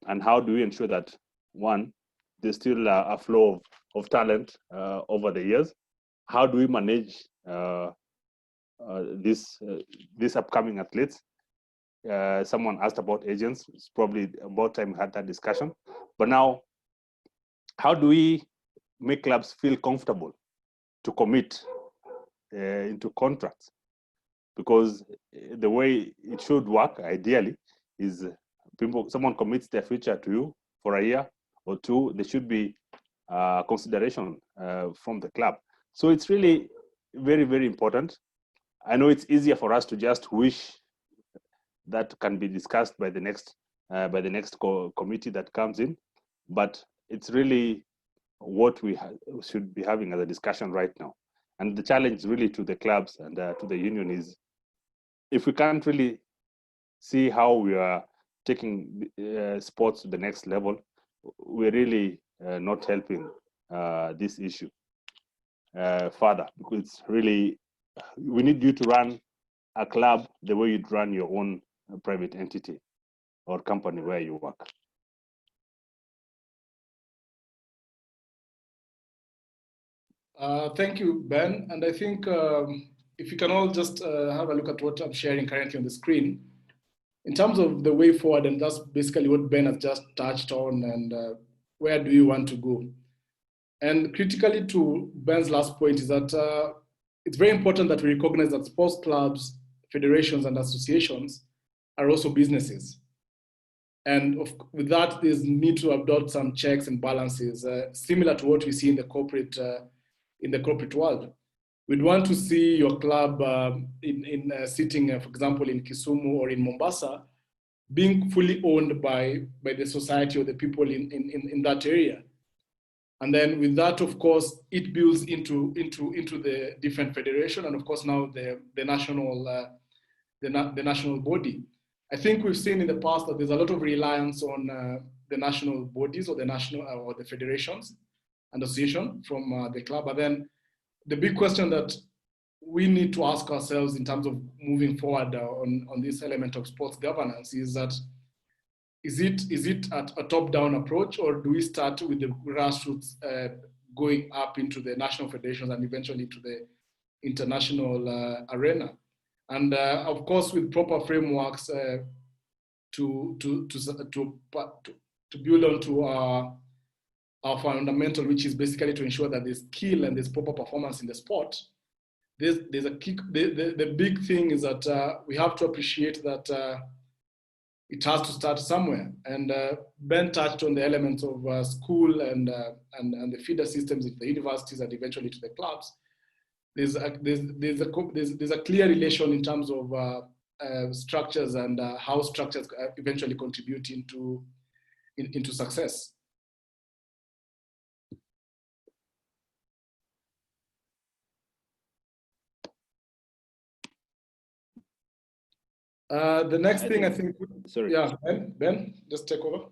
And how do we ensure that, one, there's still a flow of talent over the years? How do we manage these upcoming athletes? Someone asked about agents. It's probably about time we had that discussion. But now, how do we make clubs feel comfortable to commit into contracts? Because the way it should work, ideally, is someone commits their future to you for a year or two. There should be consideration from the club. So it's really very, very important. I know it's easier for us to just wish that can be discussed by the next committee that comes in, but it's really what we should be having as a discussion right now. And the challenge really to the clubs and to the union is, if we can't really see how we are taking sports to the next level, we're really not helping this issue further, because it's really, we need you to run a club the way you'd run your own private entity or company where you work. Thank you, Ben. And I think if you can all just have a look at what I'm sharing currently on the screen, in terms of the way forward, and that's basically what Ben has just touched on, and where do you want to go? And critically to Ben's last point is that it's very important that we recognize that sports clubs, federations, and associations are also businesses. And with that, there's need to adopt some checks and balances, similar to what we see in the corporate world. We'd want to see your club sitting, for example, in Kisumu or in Mombasa, being fully owned by the society or the people in that area. And then with that, of course, it builds into the different federation, and of course now the national body. I think we've seen in the past that there's a lot of reliance on the national bodies or the federations and association from the club. But then the big question that we need to ask ourselves in terms of moving forward on this element of sports governance is that, is it a top-down approach, or do we start with the grassroots going up into the national federations and eventually to the international arena? And of course, with proper frameworks to build onto our fundamental, which is basically to ensure that there's skill and there's proper performance in the sport. There's a kick. The big thing is that we have to appreciate that it has to start somewhere. And Ben touched on the elements of school and the feeder systems in the universities and eventually to the clubs. There's a clear relation in terms of structures and how structures eventually contribute into success. The next thing I think, sorry. Yeah, Ben, just take over.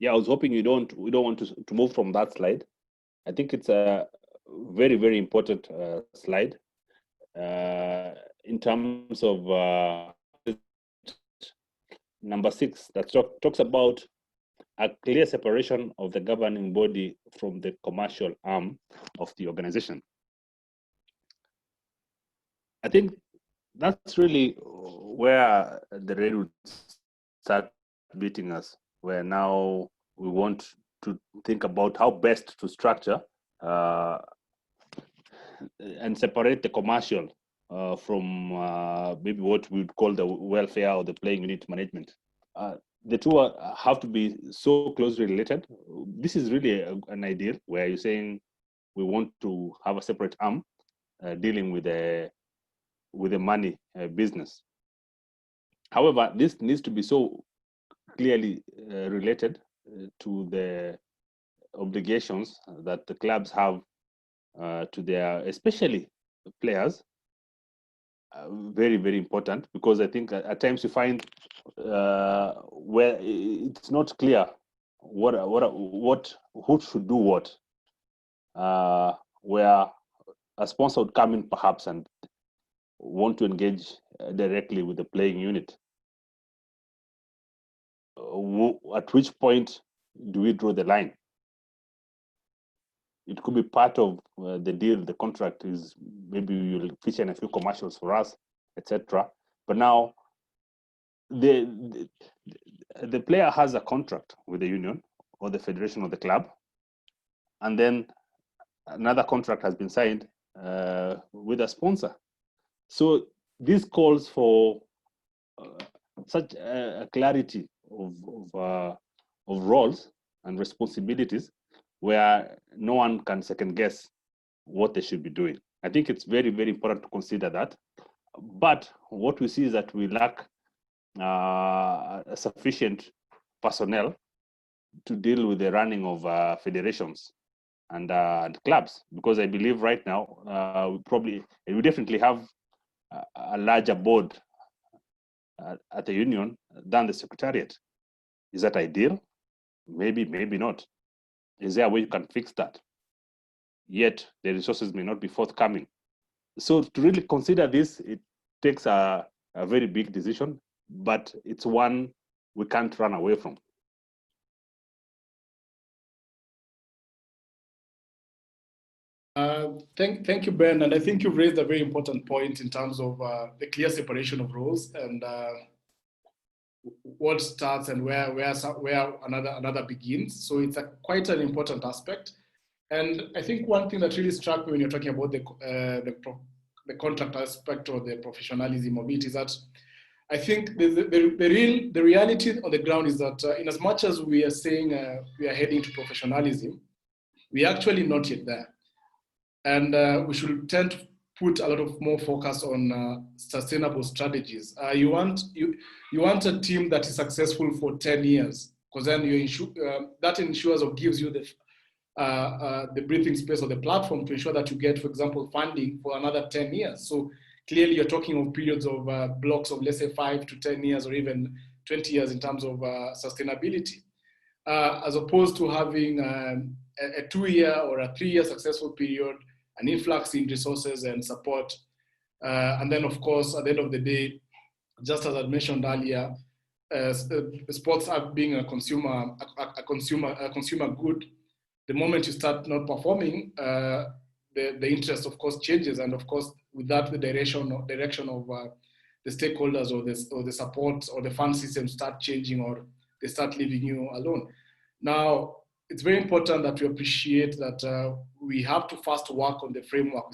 yeah, I was hoping we don't want to move from that slide. I think it's a very, very important slide in terms of number 6 that talks about a clear separation of the governing body from the commercial arm of the organization. I think that's really where the red would start beating us, where now we want to think about how best to structure and separate the commercial from maybe what we would call the welfare or the playing unit management. The two have to be so closely related. This is really an ideal where you're saying we want to have a separate arm dealing with the money business. However, this needs to be so clearly related to the obligations that the clubs have to their, especially players. Very, very important, because I think at times you find where it's not clear who should do what, where a sponsor would come in perhaps and want to engage directly with the playing unit. At which point do we draw the line? It could be part of the deal, the contract is maybe you'll feature in a few commercials for us, etc. But now the player has a contract with the union or the federation or the club, and then another contract has been signed with a sponsor. So this calls for such a clarity of roles and responsibilities where no one can second guess what they should be doing. I think it's very, very important to consider that. But what we see is that we lack sufficient personnel to deal with the running of federations and clubs, because I believe right now we definitely have a larger board at the union than the secretariat. Is that ideal? Maybe, maybe not. Is there a way you can fix that? Yet the resources may not be forthcoming. So to really consider this, it takes a very big decision, but it's one we can't run away from. Thank you, Ben. And I think you've raised a very important point in terms of the clear separation of roles and what starts and where another begins. So it's quite an important aspect. And I think one thing that really struck me when you're talking about the contract aspect or the professionalism of it is that I think the reality on the ground is that in as much as we are saying we are heading to professionalism, we are actually not yet there. And we should tend to put a lot of more focus on sustainable strategies. You want a team that is successful for 10 years, because then that ensures or gives you the breathing space or the platform to ensure that you get, for example, funding for another 10 years. So clearly you're talking of periods of blocks of, let's say, 5 to 10 years or even 20 years in terms of sustainability, as opposed to having a 2-year or a 3-year successful period, an influx in resources and support. And then, of course, at the end of the day, just as I mentioned earlier, sports are being a consumer good. The moment you start not performing, the interest, of course, changes. And of course, with that, the direction of the stakeholders or the support or the fund system start changing, or they start leaving you alone. Now, it's very important that we appreciate that we have to first work on the framework.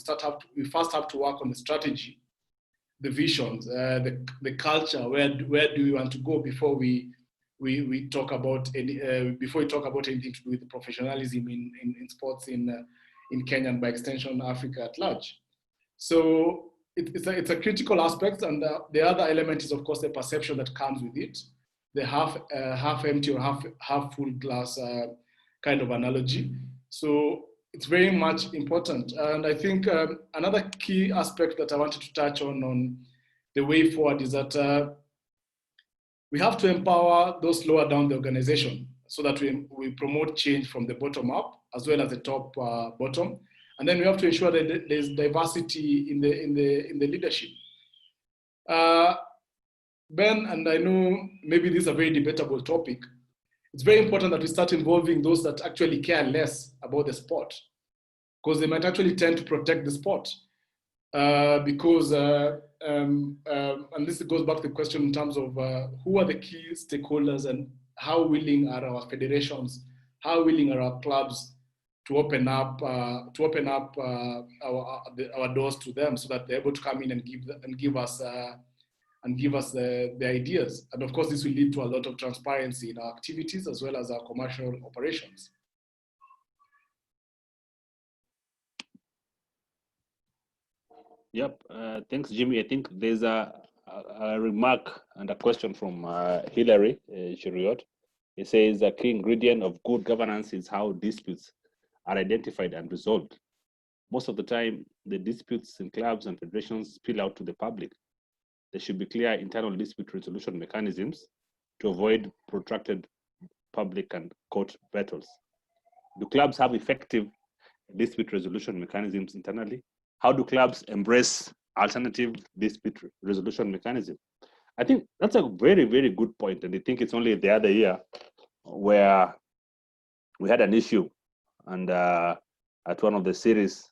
We first have to work on the strategy, the visions, the culture. Where do we want to go before we talk about anything to do with professionalism in sports in Kenya and by extension Africa at large. So it's a critical aspect, and the other element is, of course, the perception that comes with it, the half empty or half full glass kind of analogy. So it's very much important. And I think another key aspect that I wanted to touch on the way forward is that we have to empower those lower down the organization. so that we promote change from the bottom up as well as the top bottom. And then we have to ensure that there's diversity in the leadership. Ben, and I know maybe this is a very debatable topic, it's very important that we start involving those that actually care less about the sport, because they might actually tend to protect the sport. And this goes back to the question in terms of who are the key stakeholders and how willing are our federations, how willing are our clubs to open up our doors to them, so that they're able to come in and give us the ideas. And of course, this will lead to a lot of transparency in our activities as well as our commercial operations. Yep, thanks, Jimmy. I think there's a remark and a question from Hilary Cheriot. It says a key ingredient of good governance is how disputes are identified and resolved. Most of the time, the disputes in clubs and federations spill out to the public. There should be clear internal dispute resolution mechanisms to avoid protracted public and court battles. Do clubs have effective dispute resolution mechanisms internally? How do clubs embrace alternative dispute resolution mechanism? I think that's a very, very good point. And I think it's only the other year where we had an issue, and at one of the series,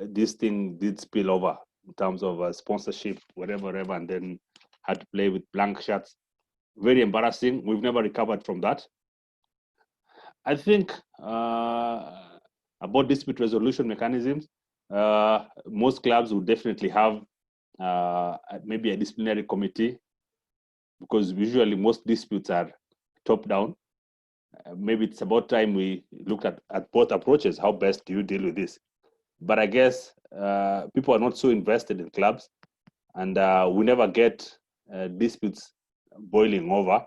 this thing did spill over in terms of sponsorship, whatever, and then had to play with blank shirts. Very embarrassing. We've never recovered from that. I think about dispute resolution mechanisms, most clubs would definitely have maybe a disciplinary committee, because usually most disputes are top down. Maybe it's about time we looked at both approaches. How best do you deal with this? But I guess people are not so invested in clubs, and we never get disputes boiling over.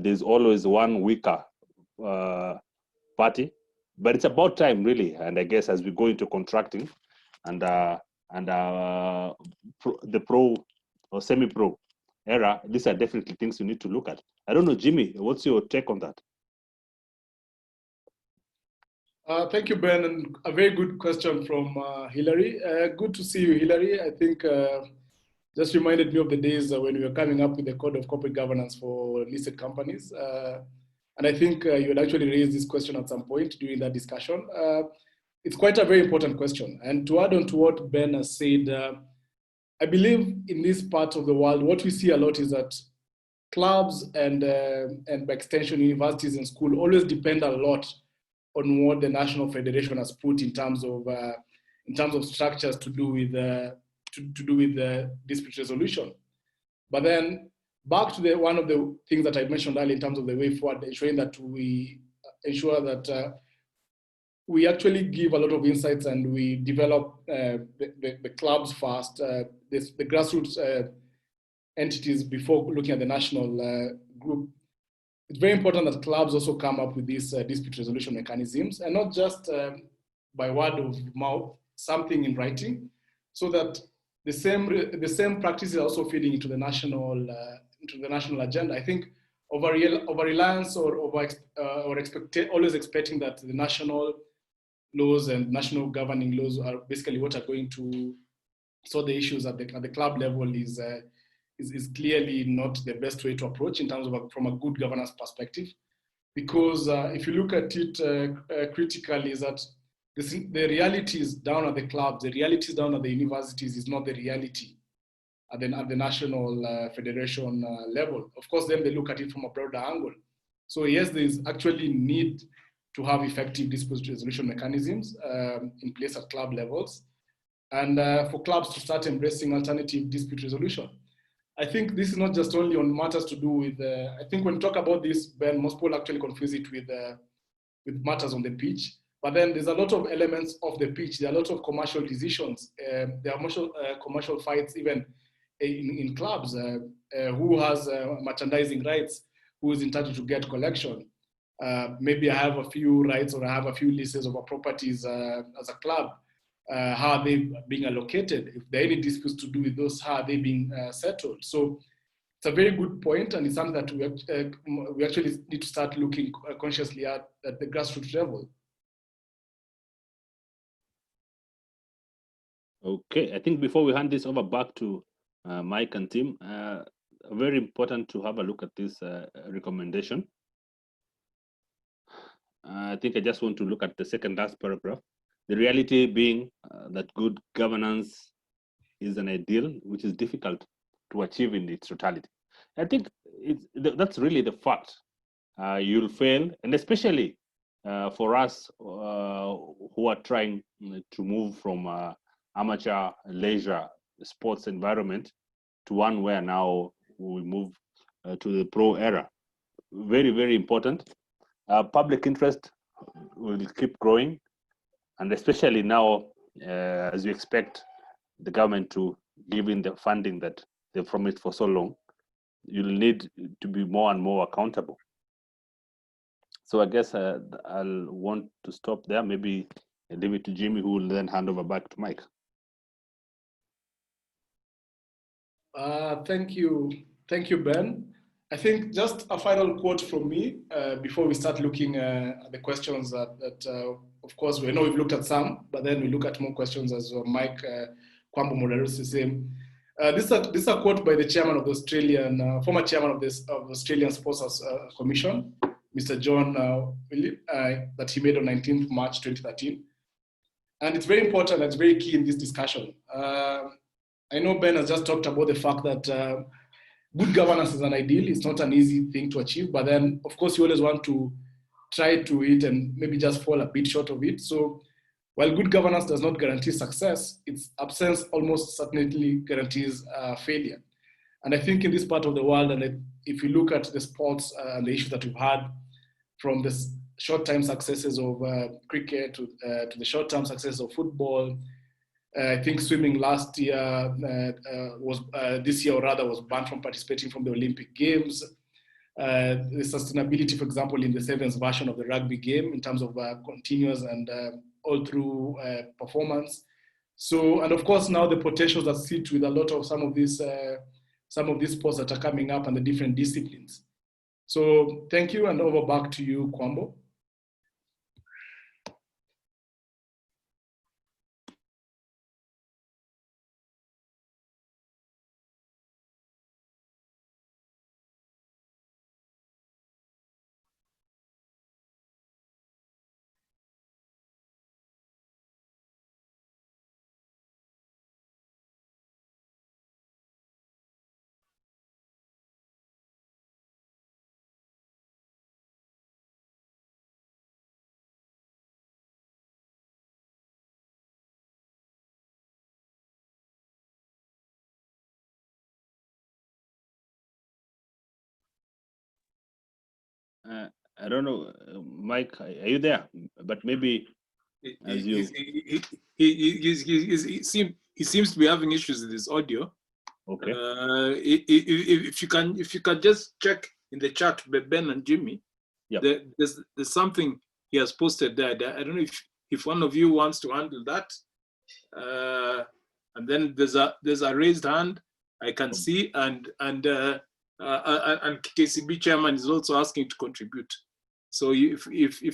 There's always one weaker party, but it's about time, really. And I guess as we go into contracting and the pro or semi-pro era, these are definitely things we need to look at. I don't know, Jimmy, what's your take on that? Thank you, Ben, and a very good question from Hilary. Good to see you, Hilary. I think just reminded me of the days when we were coming up with the code of corporate governance for listed companies. And I think you had actually raised this question at some point during that discussion. It's quite a very important question. And to add on to what Ben has said, I believe in this part of the world, what we see a lot is that clubs and by extension, universities and school always depend a lot on what the national federation has put in terms of structures to do with dispute resolution. But then back to one of the things that I mentioned earlier in terms of the way forward, ensuring that we ensure that we actually give a lot of insights and we develop the clubs first, the grassroots entities before looking at the national group. It's very important that clubs also come up with these dispute resolution mechanisms, and not just by word of mouth, something in writing, so that the same practices are also feeding into the national agenda. I think over reliance or always expecting that the national laws and national governing laws are basically what are going to sort the issues at the club level is clearly not the best way to approach in terms of from a good governance perspective. Because if you look at it critically, is that the realities down at the clubs, the realities down at the universities is not the reality at the national federation level. Of course, then they look at it from a broader angle. So yes, there's actually need to have effective dispute resolution mechanisms in place at club levels, and for clubs to start embracing alternative dispute resolution. I think this is not just only on matters to do with, I think when we talk about this, Ben, most people actually confuse it with matters on the pitch. But then there's a lot of elements of the pitch. There are a lot of commercial decisions. There are commercial fights even in clubs. Who has merchandising rights? Who is entitled to get collection? Maybe I have a few rights or I have a few leases of our properties as a club. How are they being allocated? If there are any disputes to do with those, how are they being settled? So it's a very good point, and it's something that we actually need to start looking consciously at the grassroots level. Okay, I think before we hand this over back to Mike and Tim, very important to have a look at this recommendation. I think I just want to look at the second last paragraph. The reality being that good governance is an ideal which is difficult to achieve in its totality. I think that's really the fact. You'll fail, and especially for us who are trying to move from amateur leisure sports environment to one where now we move to the pro era. Very, very important. Public interest will keep growing, and especially now as we expect the government to give in the funding that they've promised for so long, you'll need to be more and more accountable. So I guess I'll want to stop there, maybe leave it to Jimmy, who will then hand over back to Mike. Thank you, Ben. I think just a final quote from me before we start looking at the questions that of course, we know we've looked at some, but then we look at more questions as Mike Kwambo moderates the same. This is a quote by the chairman of the Australian, former chairman of the Australian Sports Commission, Mr. John Willip, that he made on 19th March 2013. And it's very important, and it's very key in this discussion. I know Ben has just talked about the fact that good governance is an ideal. It's not an easy thing to achieve, but then of course you always want to try to it and maybe just fall a bit short of it. So while good governance does not guarantee success, its absence almost certainly guarantees failure. And I think in this part of the world, and if you look at the sports and the issues that we've had, from the short-term successes of cricket to the short-term success of football, I think swimming last year this year, or rather, was banned from participating from the Olympic Games. The sustainability, for example, in the sevens version of the rugby game in terms of continuous and all through performance. So, and of course, now the potentials that sit with a lot of some of these sports that are coming up and the different disciplines. So thank you, and over back to you, Kwambo. I don't know, Mike, are you there? But maybe as you... He seems to be having issues with his audio. Okay. If you can just check in the chat, Ben and Jimmy, yep. There's something he has posted there. I don't know if one of you wants to handle that. And then there's a raised hand I can see, and KCB chairman is also asking to contribute. So if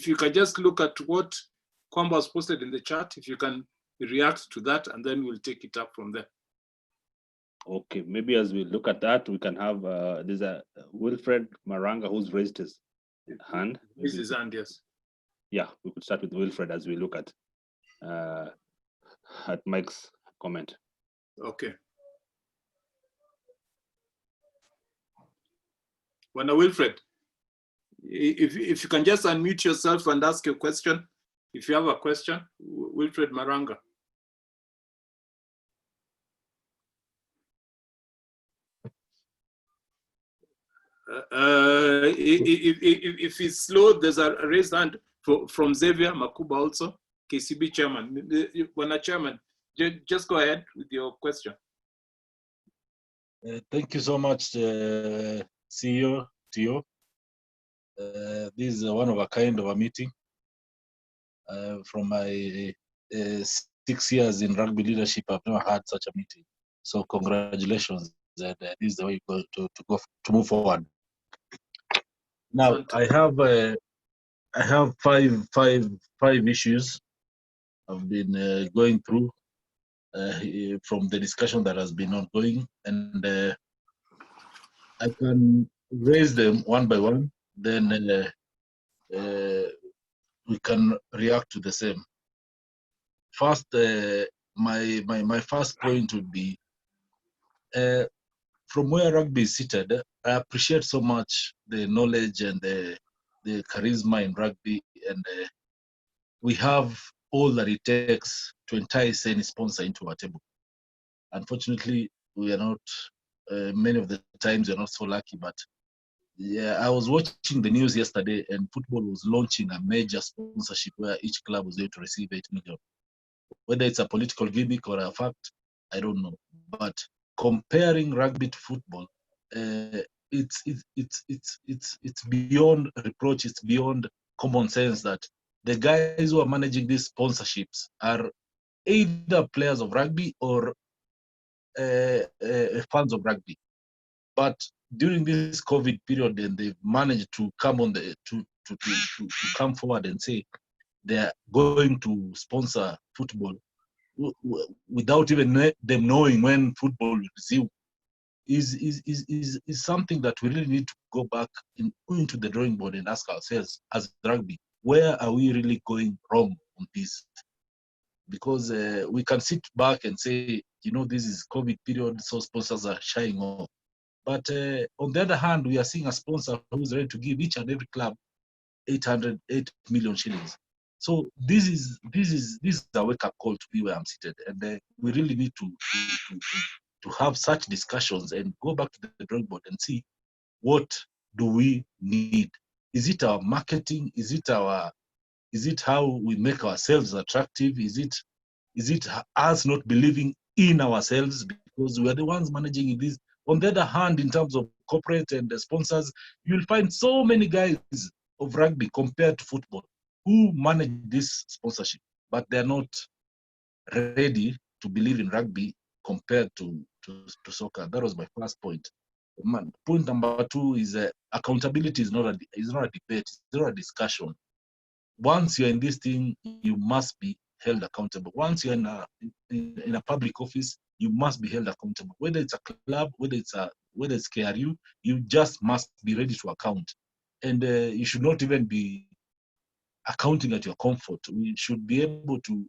you can just look at what Kwambo has posted in the chat, if you can react to that, and then we'll take it up from there. Okay, maybe as we look at that, we can have there's a Wilfred Maranga who's raised his hand. This is hand, yes. Yeah, we could start with Wilfred as we look at Mike's comment. Okay. Wanda Wilfred, if you can just unmute yourself and ask your question. If you have a question, Wilfred Maranga. If it's slow, there's a raised hand from Xavier Makuba also, KCB chairman. When chairman, just go ahead with your question. Thank you so much, CEO Tio. This is one of a kind of a meeting. From my 6 years in rugby leadership, I've never had such a meeting. So congratulations. and this is the way to move forward. Now, Fantastic. I have five issues I've been going through from the discussion that has been ongoing, and I can raise them one by one. Then we can react to the same. First, my first point would be from where rugby is seated. I appreciate so much the knowledge and the charisma in rugby, and we have all that it takes to entice any sponsor into our table. Unfortunately, we are not. Many of the times, we are not so lucky. But yeah, I was watching the news yesterday, and football was launching a major sponsorship where each club was going to receive 8 million. Whether it's a political gimmick or a fact, I don't know. But comparing rugby to football, it's beyond reproach. It's beyond common sense that the guys who are managing these sponsorships are either players of rugby or fans of rugby. But during this COVID period, then they've managed to come on to come forward and say they are going to sponsor football without even them knowing when football will resume is something that we really need to go back into the drawing board and ask ourselves as rugby, where are we really going wrong on this? Because we can sit back and say, this is COVID period, so sponsors are shying off. But on the other hand, we are seeing a sponsor who's ready to give each and every club 8 million shillings. So this is a wake-up call to be where I'm seated, and we really need to have such discussions and go back to the drawing board and see what do we need. Is it our marketing? Is it how we make ourselves attractive? Is it us not believing in ourselves because we are the ones managing this? On the other hand, in terms of corporate and the sponsors, you'll find so many guys of rugby compared to football who manage this sponsorship, but they're not ready to believe in rugby compared to soccer. That was my first point. Point number two is accountability is not a debate, it's not a discussion. Once you're in this thing, you must be held accountable. Once you're in a public office, you must be held accountable. Whether it's a club, whether it's KRU, you just must be ready to account. And you should not even be accounting at your comfort. We should be able to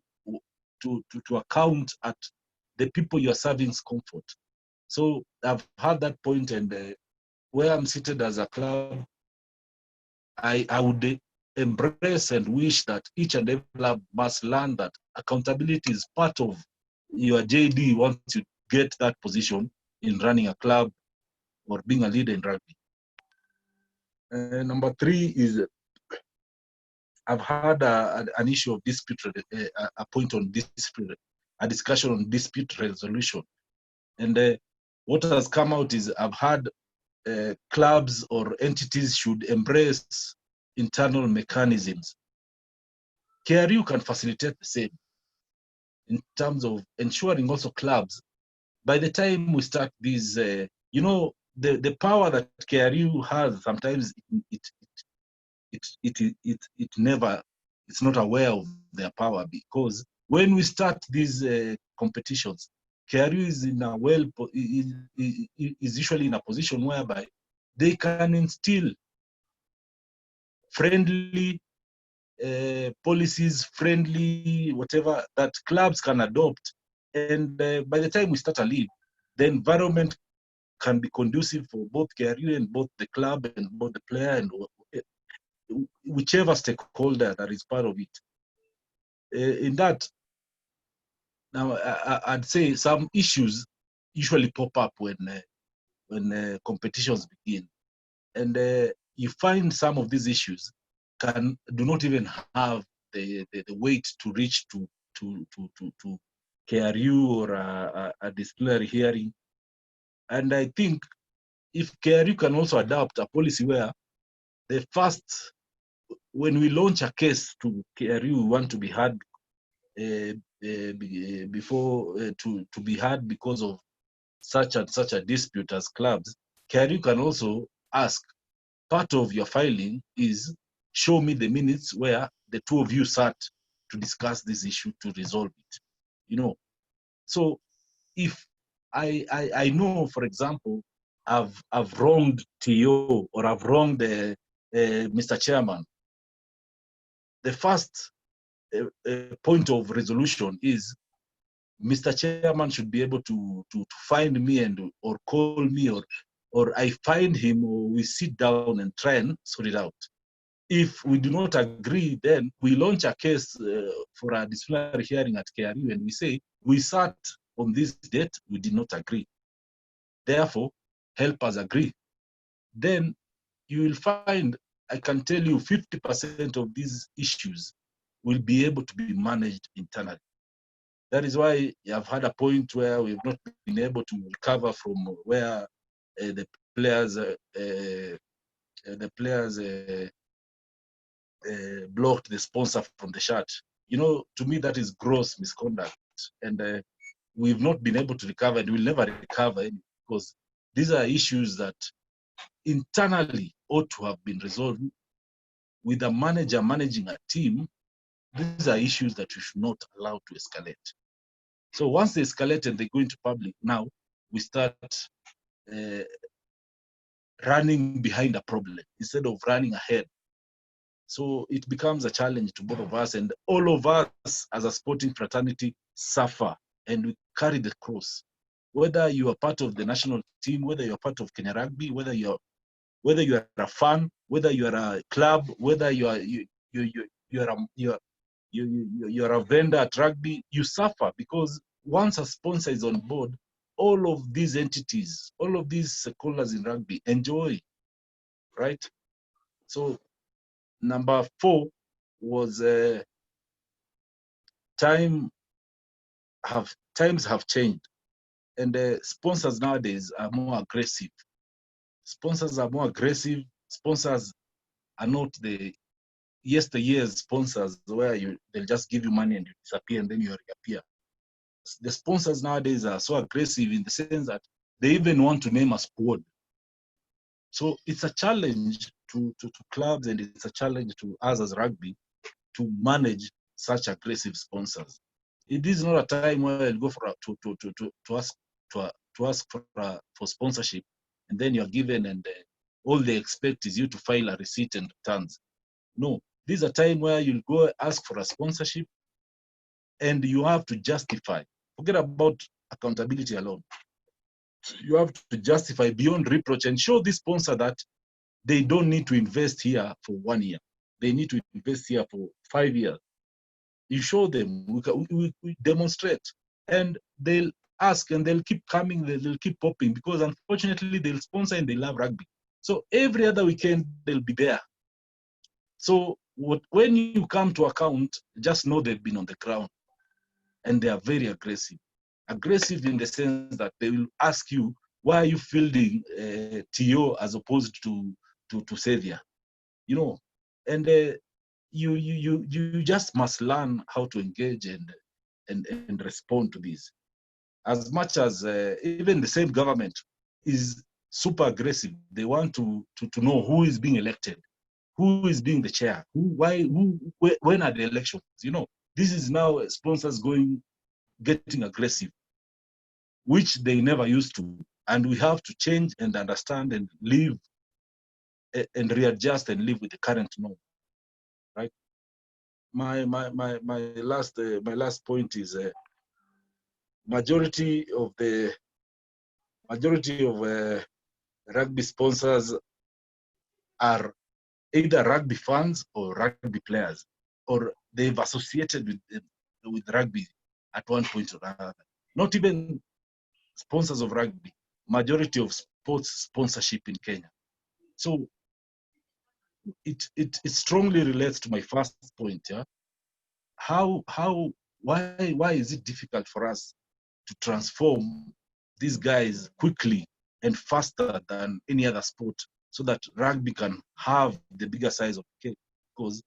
account at the people you're serving's comfort. So I've had that point, and where I'm seated as a club, I would embrace and wish that each and every club must learn that accountability is part of your JD once you get that position in running a club or being a leader in rugby. Number three is I've had an issue of dispute, a point on dispute, a discussion on dispute resolution. And what has come out is I've had clubs or entities should embrace internal mechanisms. KRU can facilitate the same in terms of ensuring also clubs, by the time we start these, the power that KRU has, sometimes it's not aware of their power, because when we start these competitions, KRU is usually in a position whereby they can instill friendly policies, friendly whatever that clubs can adopt, and by the time we start a league, the environment can be conducive for both KRU and both the club and both the player and whichever stakeholder that is part of it. In that, now I'd say some issues usually pop up when competitions begin, and you find some of these issues do not even have the weight to reach to KRU or a disciplinary hearing. And I think if KRU can also adopt a policy where the first, when we launch a case to KRU, we want to be heard before to be heard because of such and such a dispute as clubs, Kiragu can also ask, part of your filing is show me the minutes where the two of you sat to discuss this issue to resolve it. You know, so if I know, for example, I've wronged TO or I've wronged Mr. Chairman, the first point of resolution is Mr. Chairman should be able to find me or call me or I find him or we sit down and try and sort it out. If we do not agree, then we launch a case for a disciplinary hearing at KRU and we say, we sat on this date, we did not agree. Therefore, help us agree. Then you will find, I can tell you 50% of these issues will be able to be managed internally. That is why I've had a point where we've not been able to recover from where the players blocked the sponsor from the shirt. You know, to me, that is gross misconduct. And we've not been able to recover and we'll never recover because these are issues that internally ought to have been resolved with a manager managing a team. These are issues that we should not allow to escalate. So once they escalate and they go into public, now we start running behind a problem instead of running ahead. So it becomes a challenge to both of us, and all of us as a sporting fraternity suffer and we carry the cross. Whether you are part of the national team, whether you're part of Kenya Rugby, whether you are a fan, whether you are a club, whether you are a vendor at rugby, you suffer because once a sponsor is on board, all of these entities, all of these stakeholders in rugby enjoy, right? So number 4 was times have changed, and sponsors nowadays are more aggressive. Sponsors are more aggressive. Sponsors are not the yesteryear's sponsors where they'll just give you money and you disappear and then you reappear. The sponsors nowadays are so aggressive in the sense that they even want to name a squad. So it's a challenge to clubs and it's a challenge to us as rugby to manage such aggressive sponsors. It is not a time where you go to ask for sponsorship and then you're given and all they expect is you to file a receipt and returns. No, this is a time where you'll go ask for a sponsorship and you have to justify. Forget about accountability alone. You have to justify beyond reproach and show this sponsor that they don't need to invest here for 1 year. They need to invest here for 5 years. You show them, we demonstrate, and they'll ask and they'll keep coming, they'll keep popping because unfortunately they'll sponsor and they love rugby. So every other weekend they'll be there. So when you come to account, just know they've been on the ground and they are very aggressive. Aggressive in the sense that they will ask you, why are you fielding TO as opposed to Savior? You know, and you just must learn how to engage and respond to this. As much as even the same government is super aggressive, they want to know who is being elected, who is being the chair, when are the elections? You know, this is now sponsors getting aggressive, which they never used to, and we have to change and understand and live and readjust and live with the current norm, right? My last point is majority of rugby sponsors are either rugby fans or rugby players, or they've associated with rugby at one point or another. Not even sponsors of rugby, majority of sports sponsorship in Kenya. So it strongly relates to my first point. Yeah, why is it difficult for us to transform these guys quickly and faster than any other sport so that rugby can have the bigger size of the cake? Because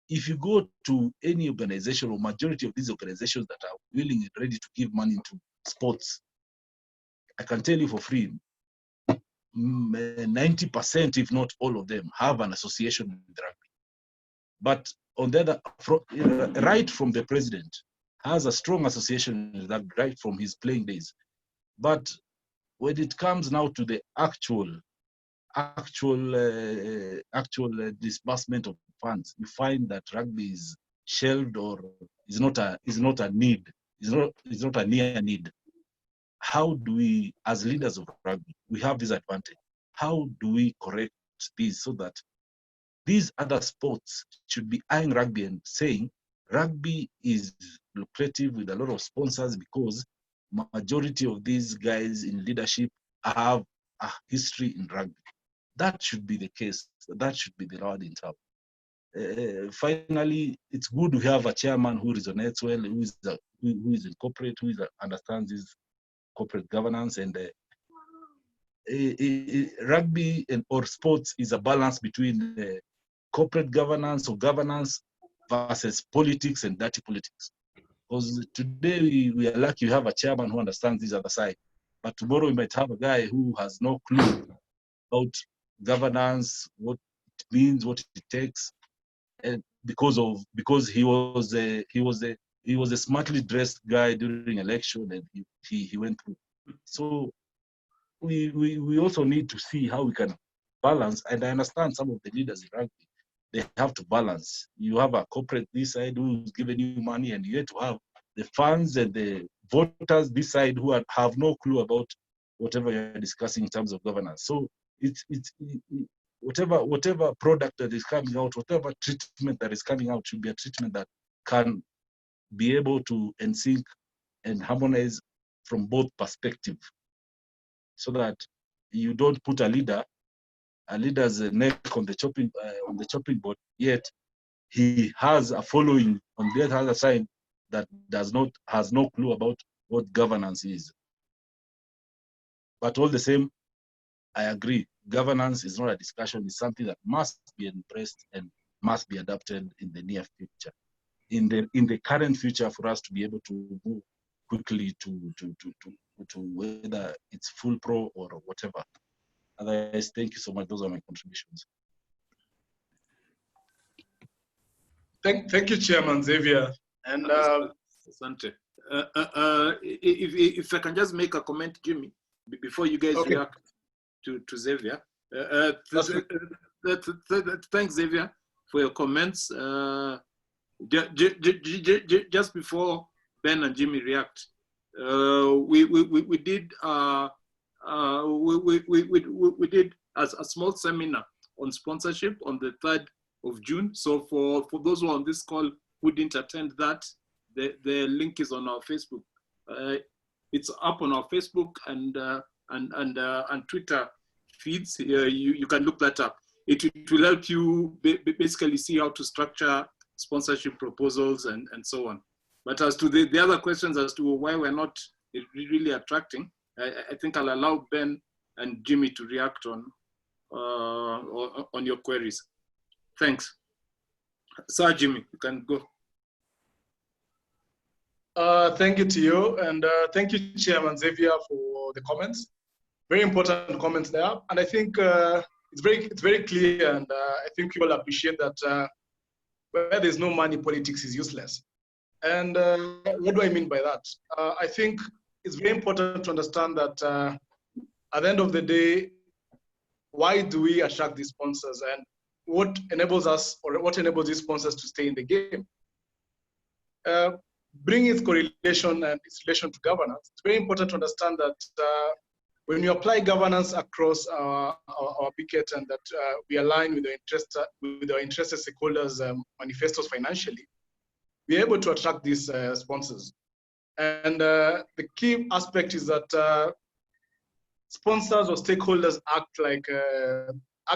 if you go to any organization or majority of these organizations that are willing and ready to give money to sports, I can tell you for free, 90%, if not all of them, have an association with rugby. But on the other, right from the president, has a strong association with that right from his playing days. But when it comes now to the actual disbursement of funds, you find that rugby is shelved or is not a need, is not a near need. How do we, as leaders of rugby, we have this advantage? How do we correct this so that these other sports should be eyeing rugby and saying rugby is lucrative with a lot of sponsors because majority of these guys in leadership have a history in rugby. That should be the case. That should be the rod in town. Finally, it's good to have a chairman who resonates well, who is in corporate, who understands his corporate governance, and rugby or sports is a balance between corporate governance or governance versus politics and dirty politics. Because today we are lucky we have a chairman who understands this other side, but tomorrow we might have a guy who has no clue about governance, what it means, what it takes, and because he was a smartly dressed guy during election and he went through. So we also need to see how we can balance, and I understand some of the leaders in rugby, they have to balance. You have a corporate this side who's giving you money, and you have to have the fans and the voters this side who have no clue about whatever you're discussing in terms of governance. So it's whatever product that is coming out, whatever treatment that is coming out should be a treatment that can be able to sync and harmonize from both perspectives, so that you don't put a leader's neck on the chopping board, yet he has a following on the other side that has no clue about what governance is. But all the same, I agree, governance is not a discussion, it's something that must be embraced and must be adapted in the near future. In the current future, for us to be able to move quickly to whether it's full pro or whatever. Otherwise, thank you so much. Those are my contributions. Thank you, Chairman Xavier. And Asante. If I can just make a comment, Jimmy, before you guys react to Xavier. Thanks, Xavier, for your comments. Just before Ben and Jimmy react, we did a small seminar on sponsorship on the 3rd of June. So for those who are on this call who didn't attend that, the link is on our Facebook. It's up on our Facebook and Twitter feeds. You can look that up. It will help you basically see how to structure sponsorship proposals and so on. But as to the other questions as to why we're not really attracting, I think I'll allow Ben and Jimmy to react on your queries. Thanks. Sir Jimmy, you can go. Thank you, Tio, and thank you, Chairman Xavier, for the comments. Very important comments there, and I think it's very clear, and I think people appreciate that where there's no money, politics is useless. And what do I mean by that? I think it's very important to understand that at the end of the day, why do we attract these sponsors, and what enables us, or what enables these sponsors to stay in the game? Bringing its correlation and its relation to governance, it's very important to understand that when you apply governance across our picket, and that we align with our interested stakeholders' manifestos financially, we're able to attract these sponsors. And the key aspect is that sponsors or stakeholders act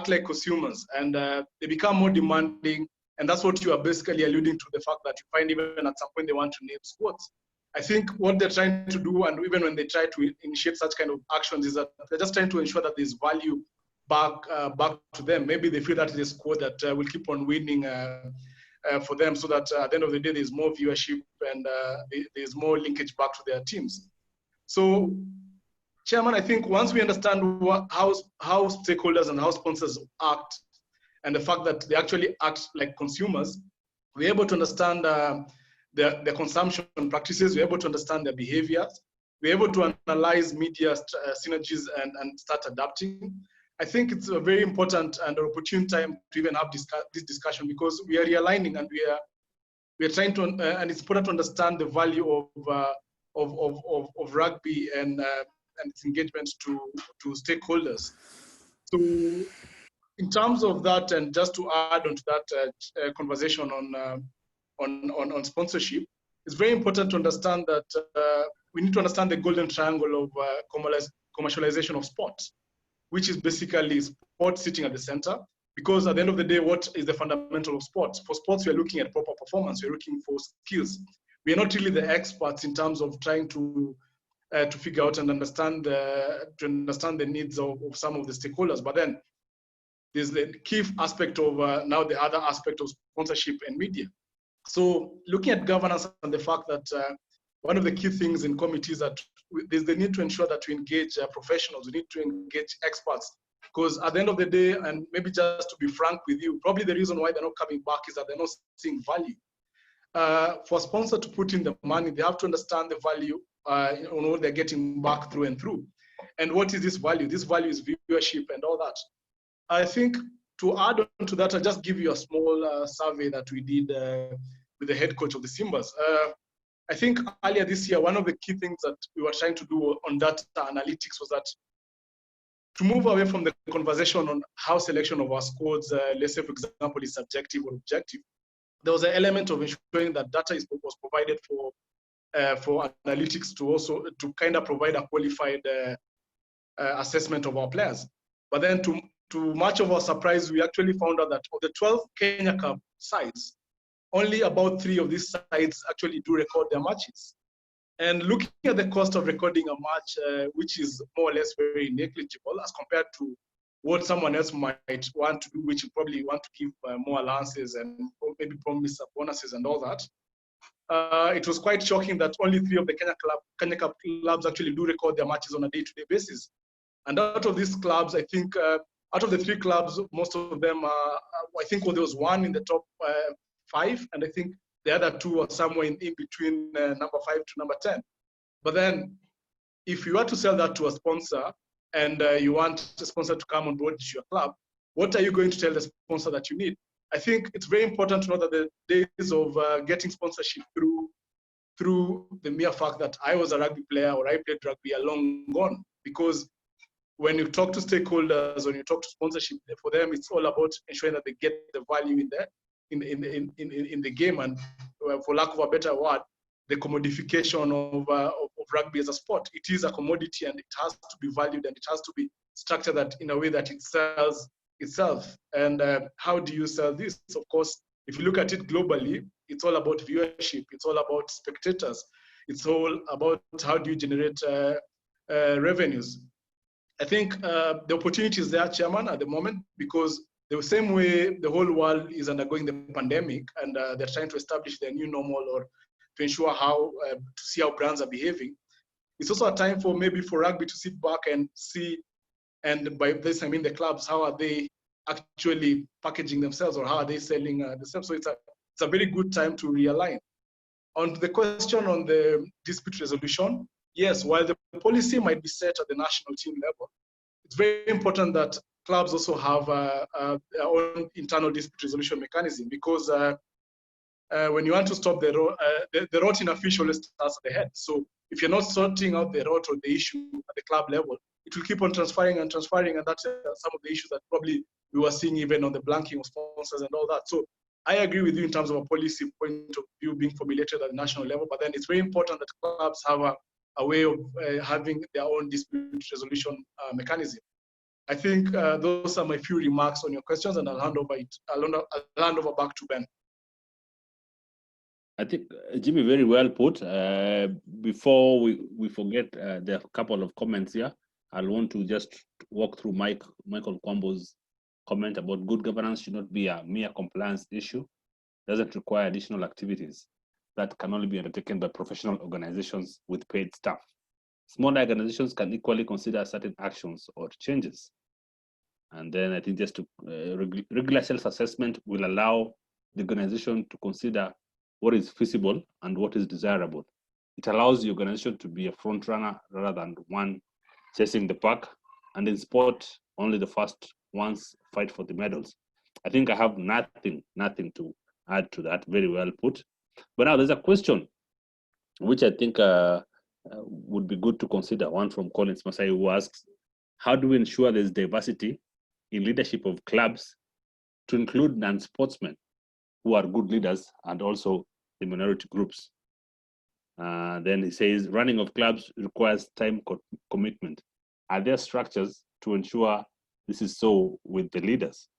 like consumers, and they become more demanding. And that's what you are basically alluding to, the fact that you find even at some point they want to name squads. I think what they're trying to do, and even when they try to initiate such kind of actions, is that they're just trying to ensure that there's value back to them. Maybe they feel that there's a squad that will keep on winning for them, so that at the end of the day, there's more viewership and there's more linkage back to their teams. So Chairman, I think once we understand how stakeholders and how sponsors act, and the fact that they actually act like consumers, we're able to understand their consumption practices, we're able to understand their behaviors, we're able to analyze media synergies and start adapting. I think it's a very important and an opportune time to even have this discussion, because we are realigning and we are trying to, and it's important to understand the value of rugby and its engagement to stakeholders. So in terms of that, and just to add on to that conversation on sponsorship, it's very important to understand that we need to understand the golden triangle of commercialization of sport, which is basically sport sitting at the center. Because at the end of the day, what is the fundamental of sports? For sports, we are looking at proper performance. We're looking for skills. We are not really the experts in terms of trying to figure out and understand the needs of some of the stakeholders. But then there's the key aspect of now the other aspect of sponsorship and media. So looking at governance and the fact that one of the key things in committees that there's the need to ensure that we engage professionals, we need to engage experts, because at the end of the day, and maybe just to be frank with you, probably the reason why they're not coming back is that they're not seeing value. For a sponsor to put in the money, they have to understand the value on what they're getting back through and through. And what is this value? This value is viewership and all that. I think to add on to that, I'll just give you a small survey that we did with the head coach of the Simbas. I think earlier this year, one of the key things that we were trying to do on data analytics was that to move away from the conversation on how selection of our squads, let's say, for example, is subjective or objective. There was an element of ensuring that data was provided for analytics to kind of provide a qualified assessment of our players. But then to much of our surprise, we actually found out that of the 12 Kenya Cup sides, only about 3 of these sides actually do record their matches. And looking at the cost of recording a match, which is more or less very negligible as compared to what someone else might want to do, which you probably want to give more allowances and maybe promise bonuses and all that. It was quite shocking that only 3 of the Kenya Cup clubs actually do record their matches on a day-to-day basis. And out of these clubs, I think, out of the 3 clubs, most of them are, I think there was 1 in the top 5, and I think the other 2 are somewhere in between number 5 to number 10. But then, if you were to sell that to a sponsor, and you want a sponsor to come on board to your club, what are you going to tell the sponsor that you need? I think it's very important to know that the days of getting sponsorship through the mere fact that I was a rugby player or I played rugby are long gone. Because when you talk to stakeholders, when you talk to sponsorship, for them it's all about ensuring that they get the value in the game, and for lack of a better word, the commodification of rugby as a sport. It is a commodity, and it has to be valued, and it has to be structured that in a way that it sells itself. And how do you sell this? Of course, if you look at it globally, it's all about viewership. It's all about spectators. It's all about how do you generate revenues. I think the opportunity is there, Chairman, at the moment, because the same way the whole world is undergoing the pandemic, and they're trying to establish their new normal or to ensure how to see how brands are behaving. It's also a time for maybe for rugby to sit back and see, and by this I mean the clubs, how are they actually packaging themselves, or how are they selling themselves? So it's a very good time to realign. On the question on the dispute resolution, yes, while the policy might be set at the national team level, it's very important that clubs also have their own internal dispute resolution mechanism, because when you want to stop the rot in a fish always starts at the head. So if you're not sorting out the rot or the issue at the club level, it will keep on transferring, and that's some of the issues that probably we were seeing even on the blanking of sponsors and all that. So I agree with you in terms of a policy point of view being formulated at the national level, but then it's very important that clubs have a way of having their own dispute resolution mechanism. I think those are my few remarks on your questions, and I'll hand over back to Ben. I think, Jimmy, very well put. Before we forget, there are a couple of comments here. I want to just walk through Michael Kwambo's comment about good governance should not be a mere compliance issue. Doesn't require additional activities that can only be undertaken by professional organizations with paid staff. Smaller organizations can equally consider certain actions or changes. And then I think just to regular self-assessment will allow the organization to consider what is feasible and what is desirable. It allows the organization to be a front runner rather than one chasing the pack. And in sport, only the first ones fight for the medals. I think I have nothing to add to that. Very well put. But now there's a question which I think would be good to consider. One from Collins Masai, who asks, how do we ensure there's diversity in leadership of clubs to include non-sportsmen who are good leaders and also the minority groups? Then he says, running of clubs requires time commitment. Are there structures to ensure this is so with the leaders?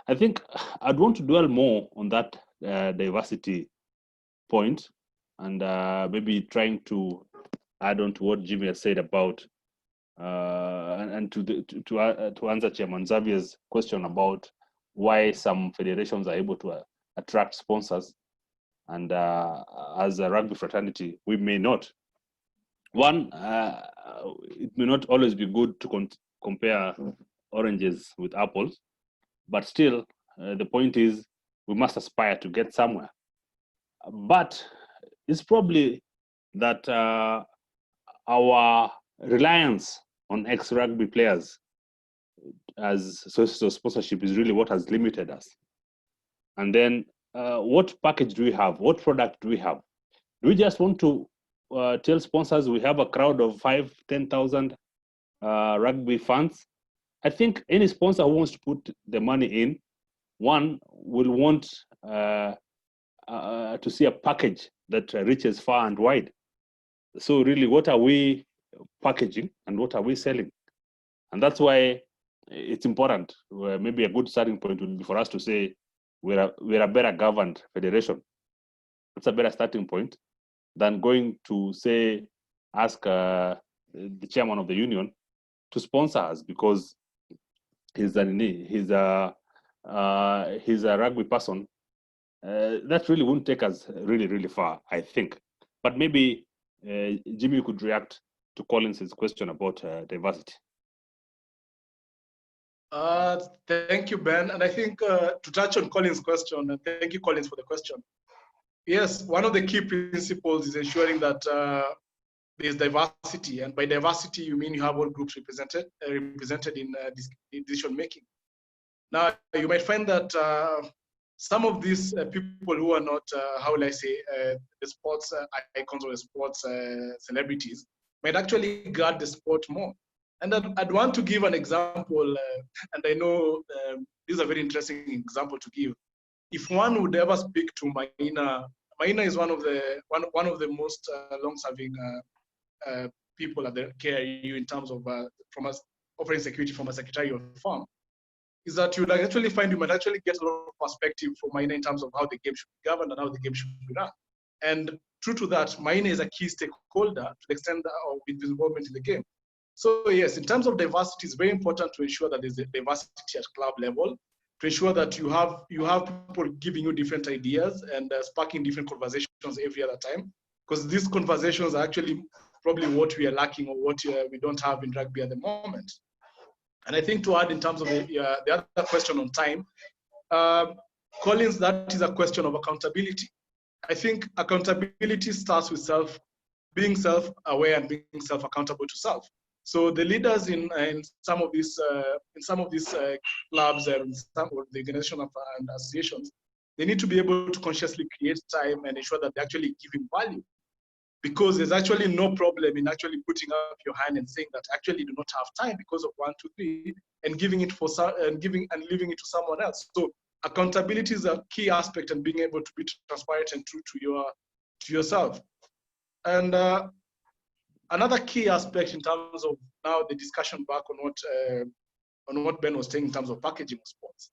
I think I'd want to dwell more on that diversity point, and maybe trying to add on to what Jimmy has said about, and to answer Chairman Xavier's question about why some federations are able to attract sponsors, and as a rugby fraternity, we may not. One, it may not always be good to compare oranges with apples, but still, the point is we must aspire to get somewhere. But it's probably that our reliance on ex-rugby players as sources of sponsorship is really what has limited us. And then what package do we have? What product do we have? Do we just want to tell sponsors we have a crowd of 5,000, 10,000 rugby fans? I think any sponsor who wants to put the money in, one will want to see a package that reaches far and wide. So really, what are we packaging and what are we selling? And that's why it's important. Maybe a good starting point would be for us to say we're a better governed federation. It's a better starting point than going to say, ask the chairman of the union to sponsor us because he's a rugby person. That really wouldn't take us really far, I think. But maybe Jimmy could react to Collins' question about diversity. Thank you, Ben. And I think to touch on Collins' question, and thank you, Collins, for the question. Yes, one of the key principles is ensuring that there's diversity, and by diversity you mean you have all groups represented in decision making. Now you might find that some of these people who are not, how will I say, the sports icons or the sports celebrities might actually guard the sport more. And I'd want to give an example, and I know this is a very interesting example to give. If one would ever speak to Mnene is one of the most long-serving people at the KRU in terms of from us offering security from a secretary of farm, is that you would actually find you might actually get a lot of perspective from Mnene in terms of how the game should be governed and how the game should be run. And true to that, Mnene is a key stakeholder to the extent of his involvement in the game. So yes, in terms of diversity, it's very important to ensure that there's a diversity at club level, to ensure that you have people giving you different ideas and sparking different conversations every other time, because these conversations are actually probably what we are lacking or what we don't have in rugby at the moment. And I think to add in terms of the other question on time, Collins, that is a question of accountability. I think accountability starts with being self-aware and being self-accountable to self. So the leaders in some of these clubs and some of the organizations and associations, they need to be able to consciously create time and ensure that they're actually giving value. Because there's actually no problem in actually putting up your hand and saying that actually do not have time because of 1, 2, 3, and leaving it to someone else. So accountability is a key aspect, and being able to be transparent and true to yourself. And another key aspect in terms of now the discussion back on what Ben was saying in terms of packaging of sports.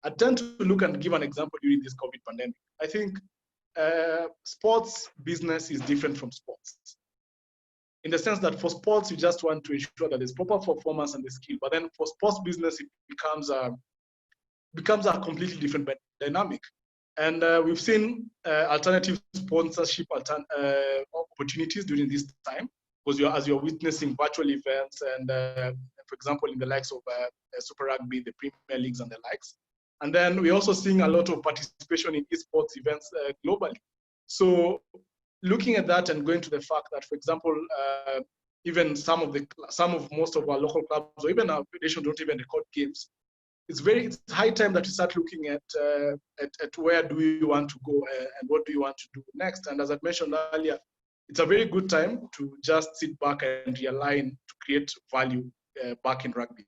I tend to look and give an example during this COVID pandemic. I think sports business is different from sports, in the sense that for sports, you just want to ensure that there's proper performance and the skill. But then for sports business, it becomes a completely different dynamic. And we've seen alternative sponsorship opportunities during this time. because as you're witnessing virtual events and, for example, in the likes of Super Rugby, the Premier Leagues and the likes. And then we're also seeing a lot of participation in esports events globally. So looking at that and going to the fact that, for example, even most of our local clubs or even our federation don't even record games. It's high time that we start looking at where do we want to go and what do you want to do next. And as I mentioned earlier, it's a very good time to just sit back and realign to create value back in rugby.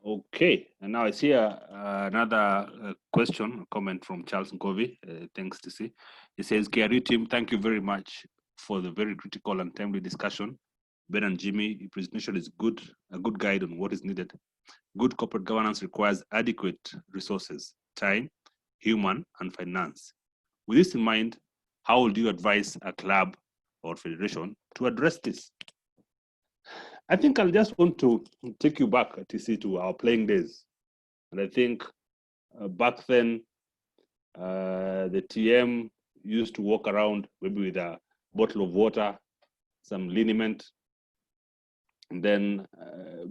Okay, and now I see another question, comment from Charles Nkovi. Thanks to see. He says, Kiragu team, thank you very much for the very critical and timely discussion. Ben and Jimmy, your presentation is good, a good guide on what is needed. Good corporate governance requires adequate resources, time, human, and finance. With this in mind, how would you advise a club or federation to address this? I think I'll just want to take you back, TC, to our playing days. And I think back then, the TM used to walk around maybe with a bottle of water, some liniment. And then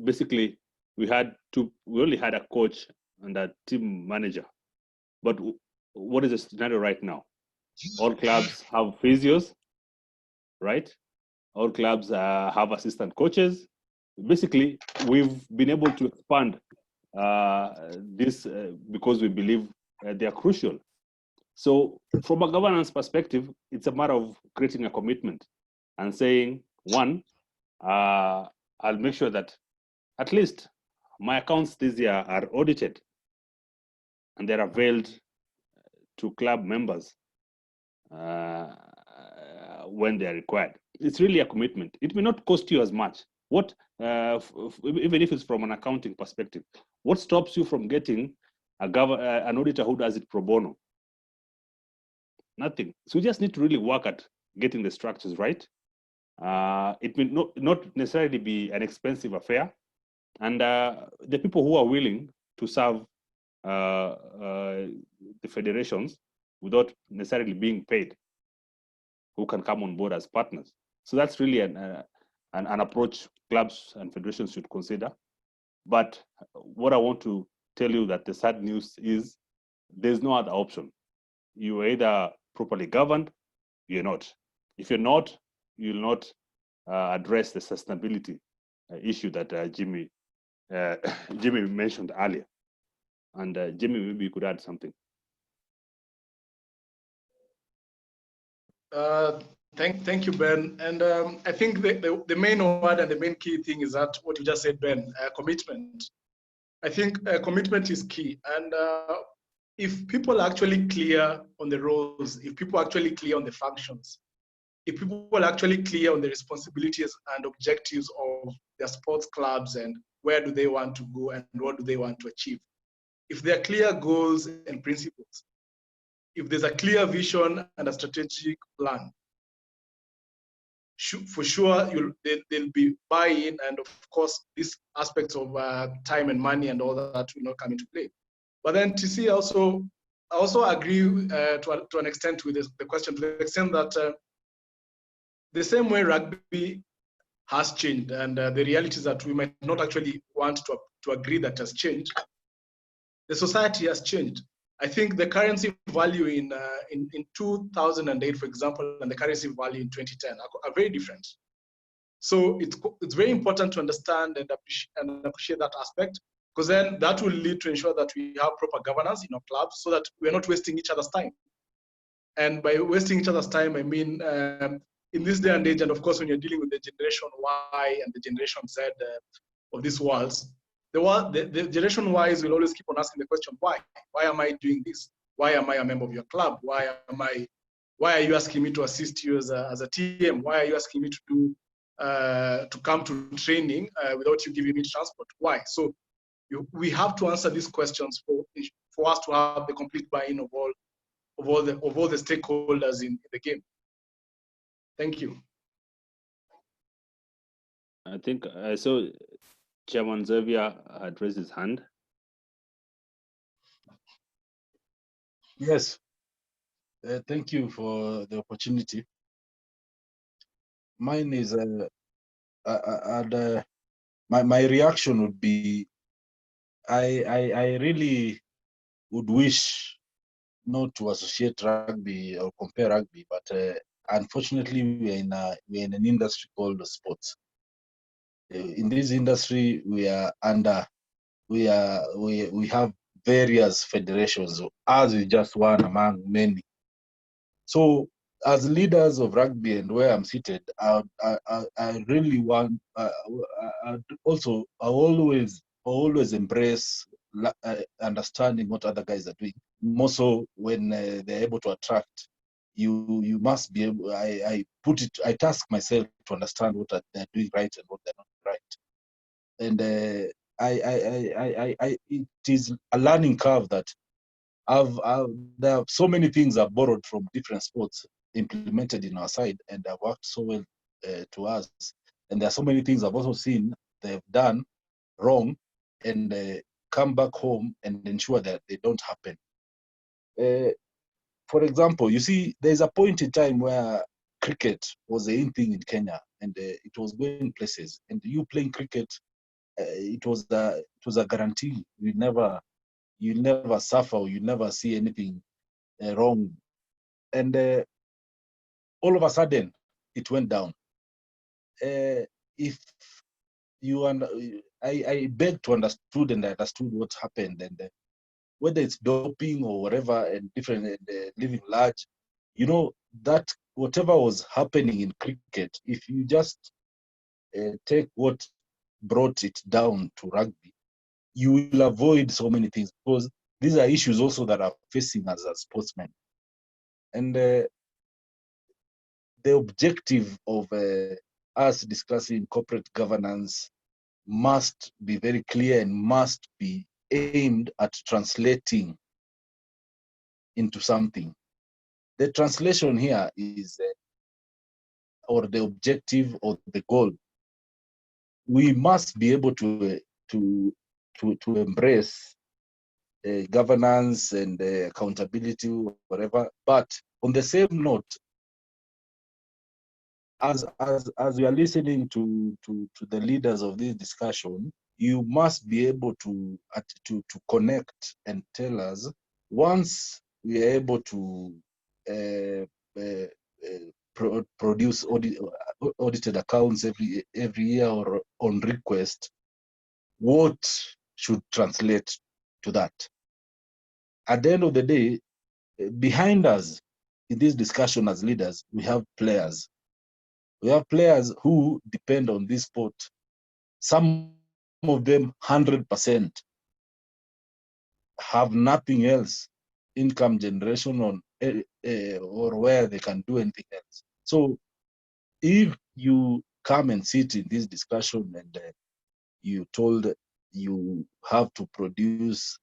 basically we only had a coach and a team manager. But what is the scenario right now? All clubs have physios, right? All clubs have assistant coaches. Basically, we've been able to expand this because we believe they are crucial. So from a governance perspective, it's a matter of creating a commitment and saying, one, I'll make sure that at least my accounts this year are audited and they're availed to club members when they're required. It's really a commitment. It may not cost you as much. What, even if it's from an accounting perspective, what stops you from getting an auditor who does it pro bono? Nothing. So we just need to really work at getting the structures right. It may not necessarily be an expensive affair. And the people who are willing to serve the federations without necessarily being paid, who can come on board as partners. So that's really an approach clubs and federations should consider. But what I want to tell you that the sad news is there's no other option. You're either properly governed, you're not. If you're not, you'll not address the sustainability issue that Jimmy mentioned earlier. And Jimmy, maybe you could add something. Thank you, Ben. And I think the main word and the main key thing is that what you just said, Ben, commitment. I think commitment is key. And if people are actually clear on the roles, if people are actually clear on the functions, if people are actually clear on the responsibilities and objectives of their sports clubs and where do they want to go and what do they want to achieve, if there are clear goals and principles, if there's a clear vision and a strategic plan, for sure there'll be buy-in, and of course these aspects of time and money and all that will not come into play. But then TC I also agree to an extent with the question, to the extent that the same way rugby has changed, and the reality is that we might not actually want to agree that has changed. The society has changed. I think the currency value in 2008, for example, and the currency value in 2010 are very different. So it's very important to understand and appreciate that aspect, because then that will lead to ensure that we have proper governance in our clubs so that we're not wasting each other's time. And by wasting each other's time, I mean, in this day and age, and of course, when you're dealing with the Generation Y and the Generation Z of these worlds, the Generation Ys will always keep on asking the question, why? Why am I doing this? Why am I a member of your club? Why are you asking me to assist you as a TM? Why are you asking me to come to training without you giving me transport? Why? So we have to answer these questions for us to have the complete buy-in of all the stakeholders in the game. Thank you. I think I saw Chairman Xavier had raised his hand. Yes. Thank you for the opportunity. mine is my reaction would be I really would wish not to associate rugby or compare rugby, but unfortunately we're in an industry called sports. In this industry, we have various federations, as is just one among many. So, as leaders of rugby and where I'm seated, I really want. I always embrace understanding what other guys are doing. More so when they're able to attract. You must be able. I task myself to understand what they're doing right and what they're not right. And it is a learning curve that there are so many things I've borrowed from different sports implemented in our side, and have worked so well to us. And there are so many things I've also seen they've done wrong, and come back home and ensure that they don't happen. For example, you see, there's a point in time where cricket was the in thing in Kenya, and it was going places. And you playing cricket, it was a guarantee. You never suffer, or you never see anything wrong. And all of a sudden, it went down. If you I beg to understood, and I understood what happened, and whether it's doping or whatever, and different living large, you know, that whatever was happening in cricket, if you just take what brought it down to rugby, you will avoid so many things, because these are issues also that are facing us as sportsmen. And the objective of us discussing corporate governance must be very clear and must be aimed at translating into something. The translation here is, or the objective or the goal, we must be able to embrace governance and accountability, whatever. But on the same note, as we are listening to the leaders of this discussion, you must be able to connect and tell us, once we are able to produce audited accounts every year or on request, what should translate to that. At the end of the day, behind us in this discussion as leaders, we have players. We have players who depend on this sport. Some of them 100% have nothing else, income generation on or where they can do anything else. So if you come and sit in this discussion and you told you have to produce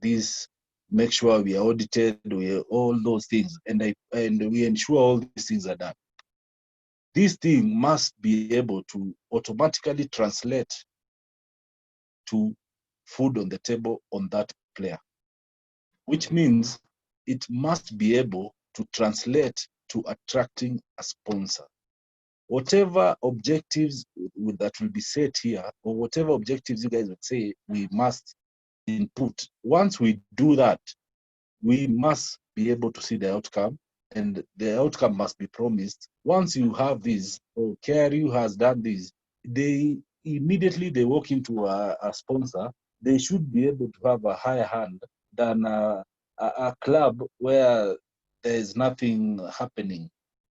this, make sure we are audited, we are all those things, and we ensure all these things are done, this thing must be able to automatically translate to food on the table on that player, which means it must be able to translate to attracting a sponsor. Whatever objectives that will be set here, or whatever objectives you guys would say we must input, once we do that, we must be able to see the outcome, and the outcome must be promised. Once you have this, or Kiragu has done this, they immediately walk into a sponsor. They should be able to have a higher hand than a club where there is nothing happening.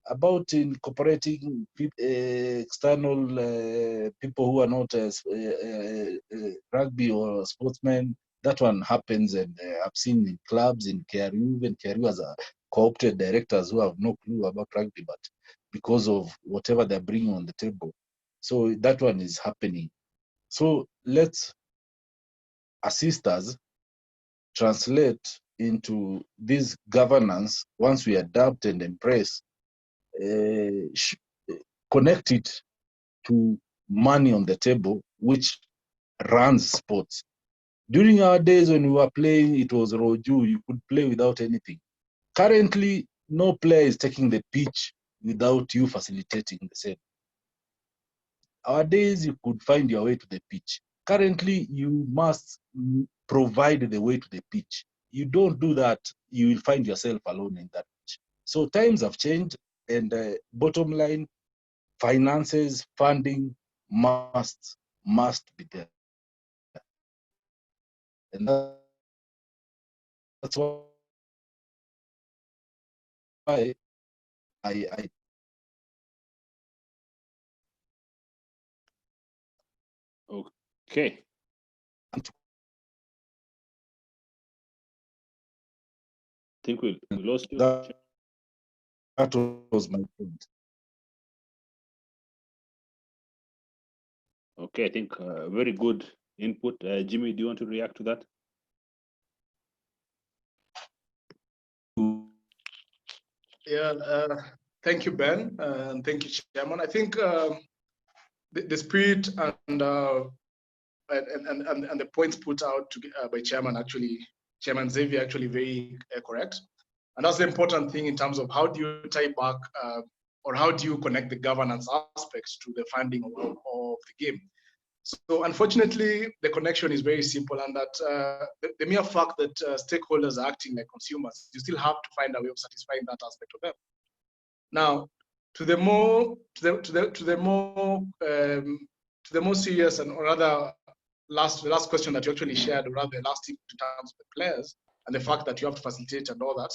About incorporating external people who are not rugby or sportsmen, that one happens, and I've seen in clubs in Kiragu, even Kiragu has co-opted directors who have no clue about rugby, but because of whatever they're bringing on the table. So that one is happening. So let's assist us translate into this governance. Once we adapt and embrace, connect it to money on the table, which runs sports. During our days when we were playing, it was Roju, you could play without anything. Currently, no player is taking the pitch without you facilitating the same. Our days, you could find your way to the pitch. Currently, you must provide the way to the pitch. You don't do that, you will find yourself alone in that pitch. So times have changed, and bottom line, finances, funding must be there. And that's why I Okay. I think we lost you. that was my point. Okay, I think very good input. Jimmy, do you want to react to that? Yeah, thank you, Ben, and thank you, Chairman. I think the spirit and the points put out by Chairman Xavier actually very correct. And that's the important thing in terms of how do you tie back or how do you connect the governance aspects to the funding of the game. So unfortunately, the connection is very simple, and that the mere fact that stakeholders are acting like consumers, you still have to find a way of satisfying that aspect of them. Now, to the more serious and or rather the last question that you actually shared, or rather the last thing in terms of the players and the fact that you have to facilitate and all that.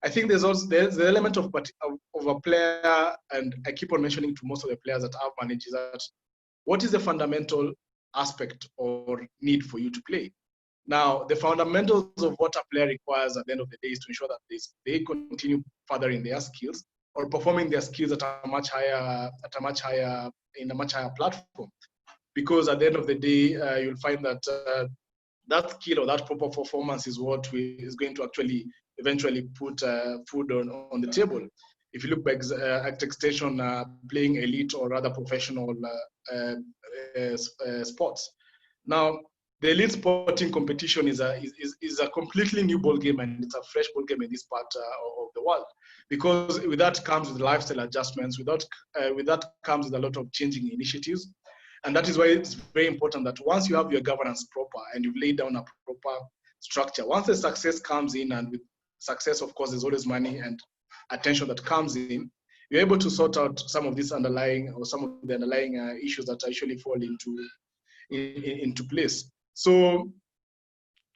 I think there's the element of a player, and I keep on mentioning to most of the players that I've managed is that what is the fundamental aspect or need for you to play? Now, the fundamentals of what a player requires at the end of the day is to ensure that they continue furthering their skills or performing their skills at a much higher platform. Because at the end of the day, you'll find that that skill or that proper performance is what is going to actually eventually put food on the table. If you look back at extension, playing elite or rather professional sports. Now, the elite sporting competition is a completely new ball game, and it's a fresh ball game in this part of the world, because with that comes with lifestyle adjustments. With that comes with a lot of changing initiatives, and that is why it's very important that once you have your governance proper and you've laid down a proper structure, once the success comes in, and with success, of course, there's always money and attention that comes in, you're able to sort out some of these underlying issues that actually fall into place. So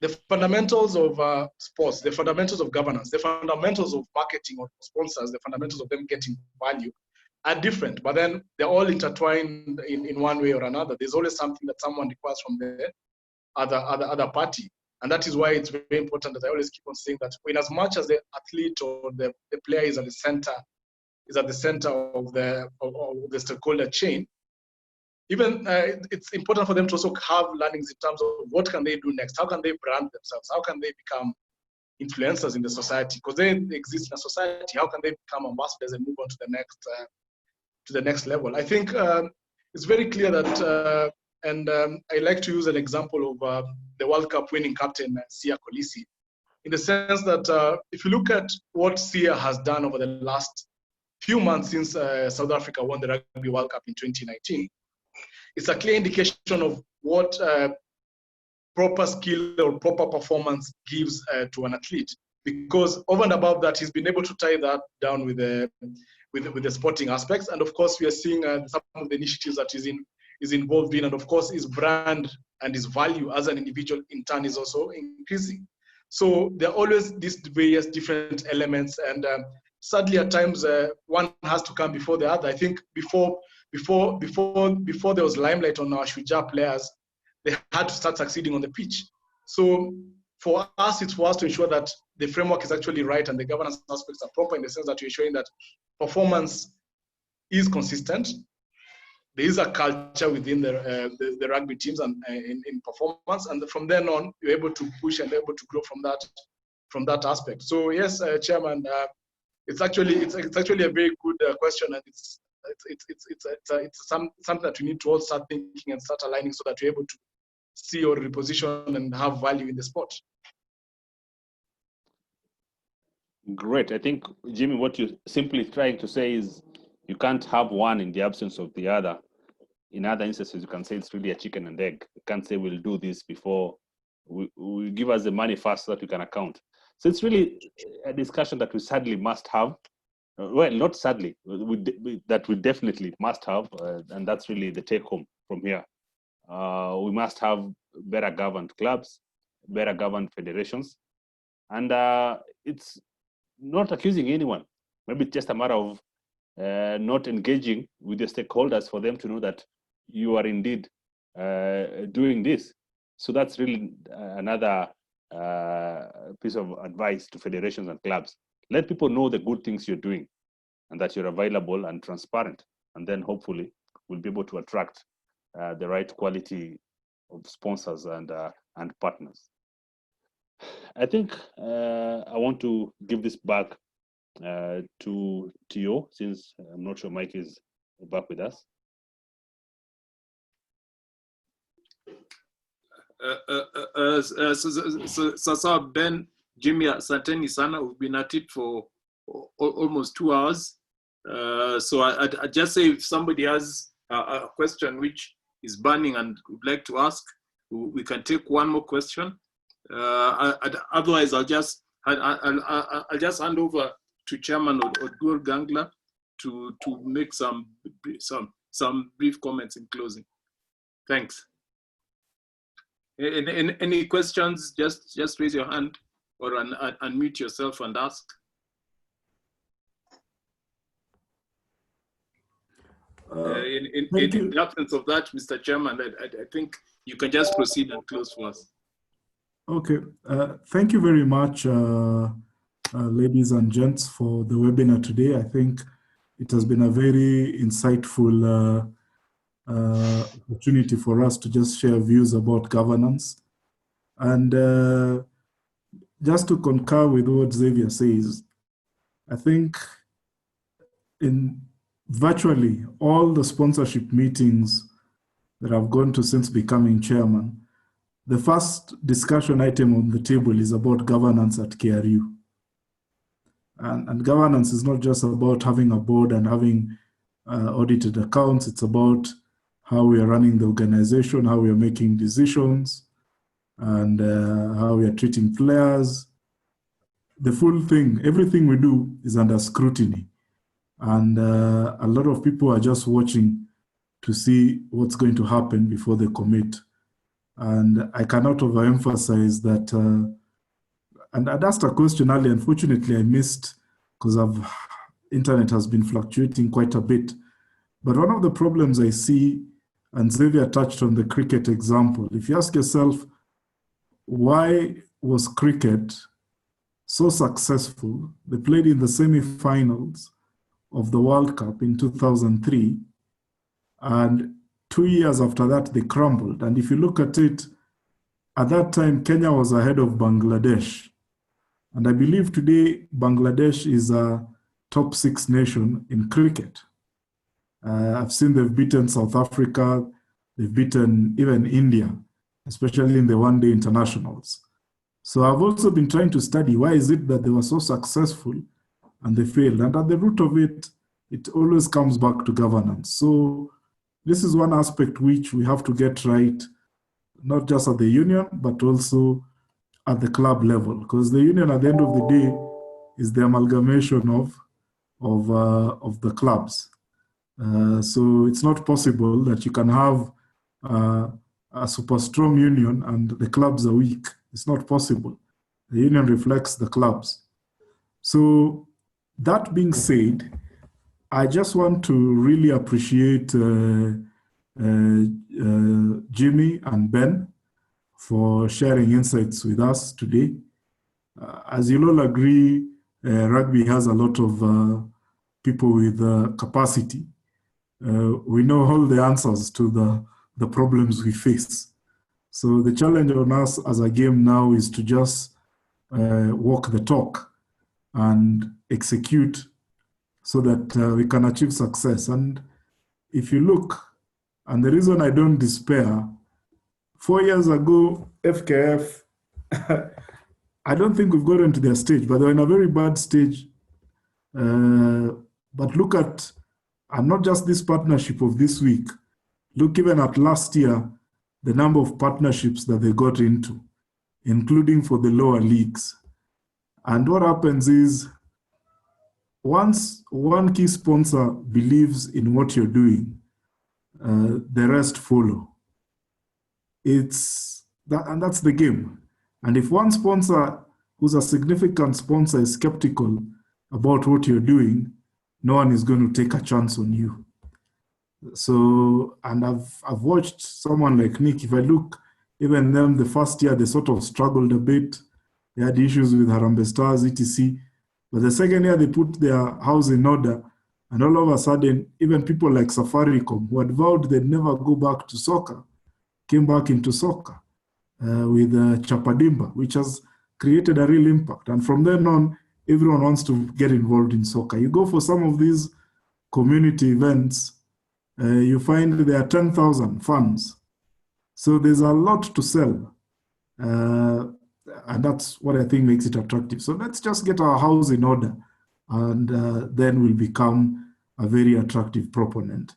the fundamentals of sports, the fundamentals of governance, the fundamentals of marketing or sponsors, the fundamentals of them getting value are different, but then they're all intertwined in one way or another. There's always something that someone requires from the other party. And that is why it's very important that I always keep on saying that in as much as the athlete or the player is at the center of the stakeholder chain, even it's important for them to also have learnings in terms of what can they do next, how can they brand themselves, how can they become influencers in the society, because they exist in a society. How can they become ambassadors and move on to the next level? I think it's very clear that, I like to use an example of the World Cup winning captain, Siya Kolisi, in the sense that if you look at what Siya has done over the last few months since South Africa won the Rugby World Cup in 2019, it's a clear indication of what proper skill or proper performance gives to an athlete. Because over and above that, he's been able to tie that down with the sporting aspects. And of course, we are seeing some of the initiatives that is involved in, and of course, his brand and his value as an individual in turn is also increasing. So there are always these various different elements, and sadly, at times, one has to come before the other. I think before there was limelight on our Shujaa players, they had to start succeeding on the pitch. So for us, it's for us to ensure that the framework is actually right and the governance aspects are proper, in the sense that we're ensuring that performance is consistent. There is a culture within the rugby teams and in performance, and from then on, you're able to push and able to grow from that aspect. So yes, Chairman, it's actually a very good question, and it's something that we need to all start thinking and start aligning, so that we're able to see or reposition and have value in the sport. Great. I think, Jimmy, what you're simply trying to say is you can't have one in the absence of the other. in other instances, you can say it's really a chicken and egg. You can't say we'll do this before we give us the money first so that we can account. So it's really a discussion that we sadly must have. Well, not sadly, that we definitely must have, and that's really the take home from here. We must have better governed clubs, better governed federations, and it's not accusing anyone. Maybe it's just a matter of not engaging with the stakeholders for them to know that you are indeed doing this. So that's really another piece of advice to federations and clubs. Let people know the good things you're doing and that you're available and transparent. And then hopefully we'll be able to attract the right quality of sponsors and partners. I think I want to give this back to Tio, since I'm not sure Mike is back with us. Sasa Ben, Jimmy, asanteni sana. We've been at it for almost 2 hours. So I just say if somebody has a question which is burning and would like to ask, we can take one more question. Otherwise, I'll just hand over to Chairman Odur Gangla to make some brief comments in closing. Thanks. Any questions? Just raise your hand or unmute yourself and ask. In the absence of that, Mr. Chairman, I think you can just proceed and close for us. Okay, thank you very much, ladies and gents, for the webinar today. I think it has been a very insightful opportunity for us to just share views about governance. And just to concur with what Xavier says, I think in virtually all the sponsorship meetings that I've gone to since becoming chairman, the first discussion item on the table is about governance at KRU. And governance is not just about having a board and having audited accounts. It's about how we are running the organization, how we are making decisions, and how we are treating players. The full thing, everything we do is under scrutiny. And a lot of people are just watching to see what's going to happen before they commit. And I cannot overemphasize that. And I'd asked a question earlier. Unfortunately, I missed because internet has been fluctuating quite a bit. But one of the problems I see, and Xavier touched on the cricket example, if you ask yourself, why was cricket so successful? They played in the semi-finals of the World Cup in 2003, and 2 years after that, they crumbled. And if you look at it, at that time, Kenya was ahead of Bangladesh. And I believe today, Bangladesh is a top 6 nation in cricket. I've seen they've beaten South Africa, they've beaten even India, especially in the one-day internationals. So I've also been trying to study why is it that they were so successful and they failed. And at the root of it, it always comes back to governance. So this is one aspect which we have to get right, not just at the union, but also at the club level, because the union at the end of the day is the amalgamation of the clubs. So it's not possible that you can have a super strong union and the clubs are weak. It's not possible. The union reflects the clubs. So that being said, I just want to really appreciate Jimmy and Ben for sharing insights with us today. As you'll all agree, rugby has a lot of people with capacity. We know all the answers to the problems we face. So the challenge on us as a game now is to just walk the talk and execute so that we can achieve success. And if you look, and the reason I don't despair, 4 years ago, FKF, I don't think we've gotten to their stage, but they're in a very bad stage. But look at, and not just this partnership of this week, look even at last year, the number of partnerships that they got into, including for the lower leagues. And what happens is, once one key sponsor believes in what you're doing, the rest follow. And that's the game. And if one sponsor who's a significant sponsor is skeptical about what you're doing, no one is going to take a chance on you. So, and I've watched someone like Nick. If I look, even them, the first year, they sort of struggled a bit. They had issues with Harambee Stars, etc. But the second year, they put their house in order. And all of a sudden, even people like Safaricom, who had vowed they'd never go back to soccer, came back into soccer with Chapadimba, which has created a real impact. And from then on, everyone wants to get involved in soccer. You go for some of these community events, you find there are 10,000 fans. So there's a lot to sell. And that's what I think makes it attractive. So let's just get our house in order, and then we'll become a very attractive proponent.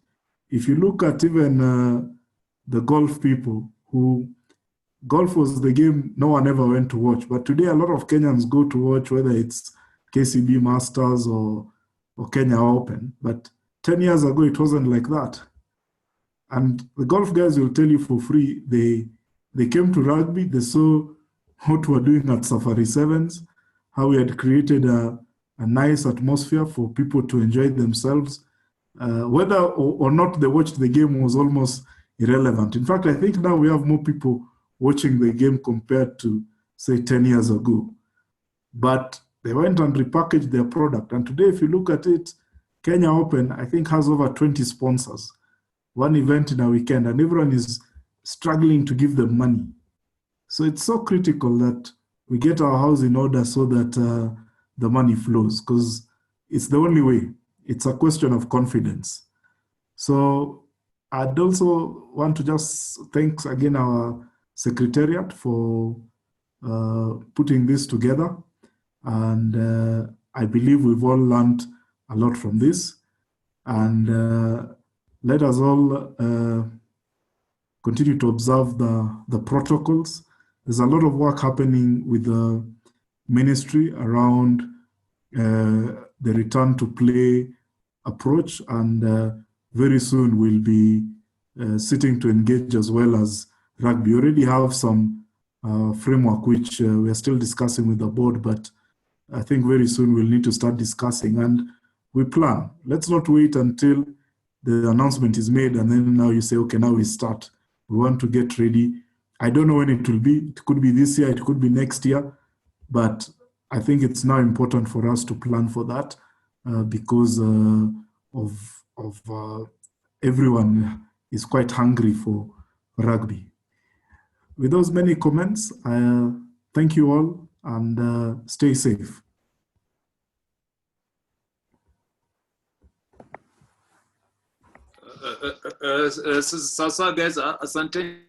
If you look at even the golf people, who golf was the game no one ever went to watch, but today a lot of Kenyans go to watch, whether it's KCB Masters or Kenya Open. But 10 years ago, it wasn't like that. And the golf guys will tell you for free, they came to rugby, they saw what we're doing at Safari Sevens, how we had created a nice atmosphere for people to enjoy themselves. Whether or not they watched the game was almost irrelevant. In fact, I think now we have more people watching the game compared to, say, 10 years ago. But they went and repackaged their product. And today, if you look at it, Kenya Open, I think, has over 20 sponsors, one event in a weekend, and everyone is struggling to give them money. So it's so critical that we get our house in order so that the money flows, because it's the only way. It's a question of confidence. So I'd also want to just thank again our secretariat for putting this together. And I believe we've all learned a lot from this. And let us all continue to observe the protocols. There's a lot of work happening with the ministry around the return to play approach, and very soon we'll be sitting to engage as well as rugby. We already have some framework which we are still discussing with the board, but I think very soon we'll need to start discussing, and we plan. Let's not wait until the announcement is made and then now you say, okay, now we start. We want to get ready. I don't know when it will be. It could be this year, it could be next year, but I think it's now important for us to plan for that because of everyone is quite hungry for rugby. With those many comments, thank you all, and stay safe. Sasa guys, asante.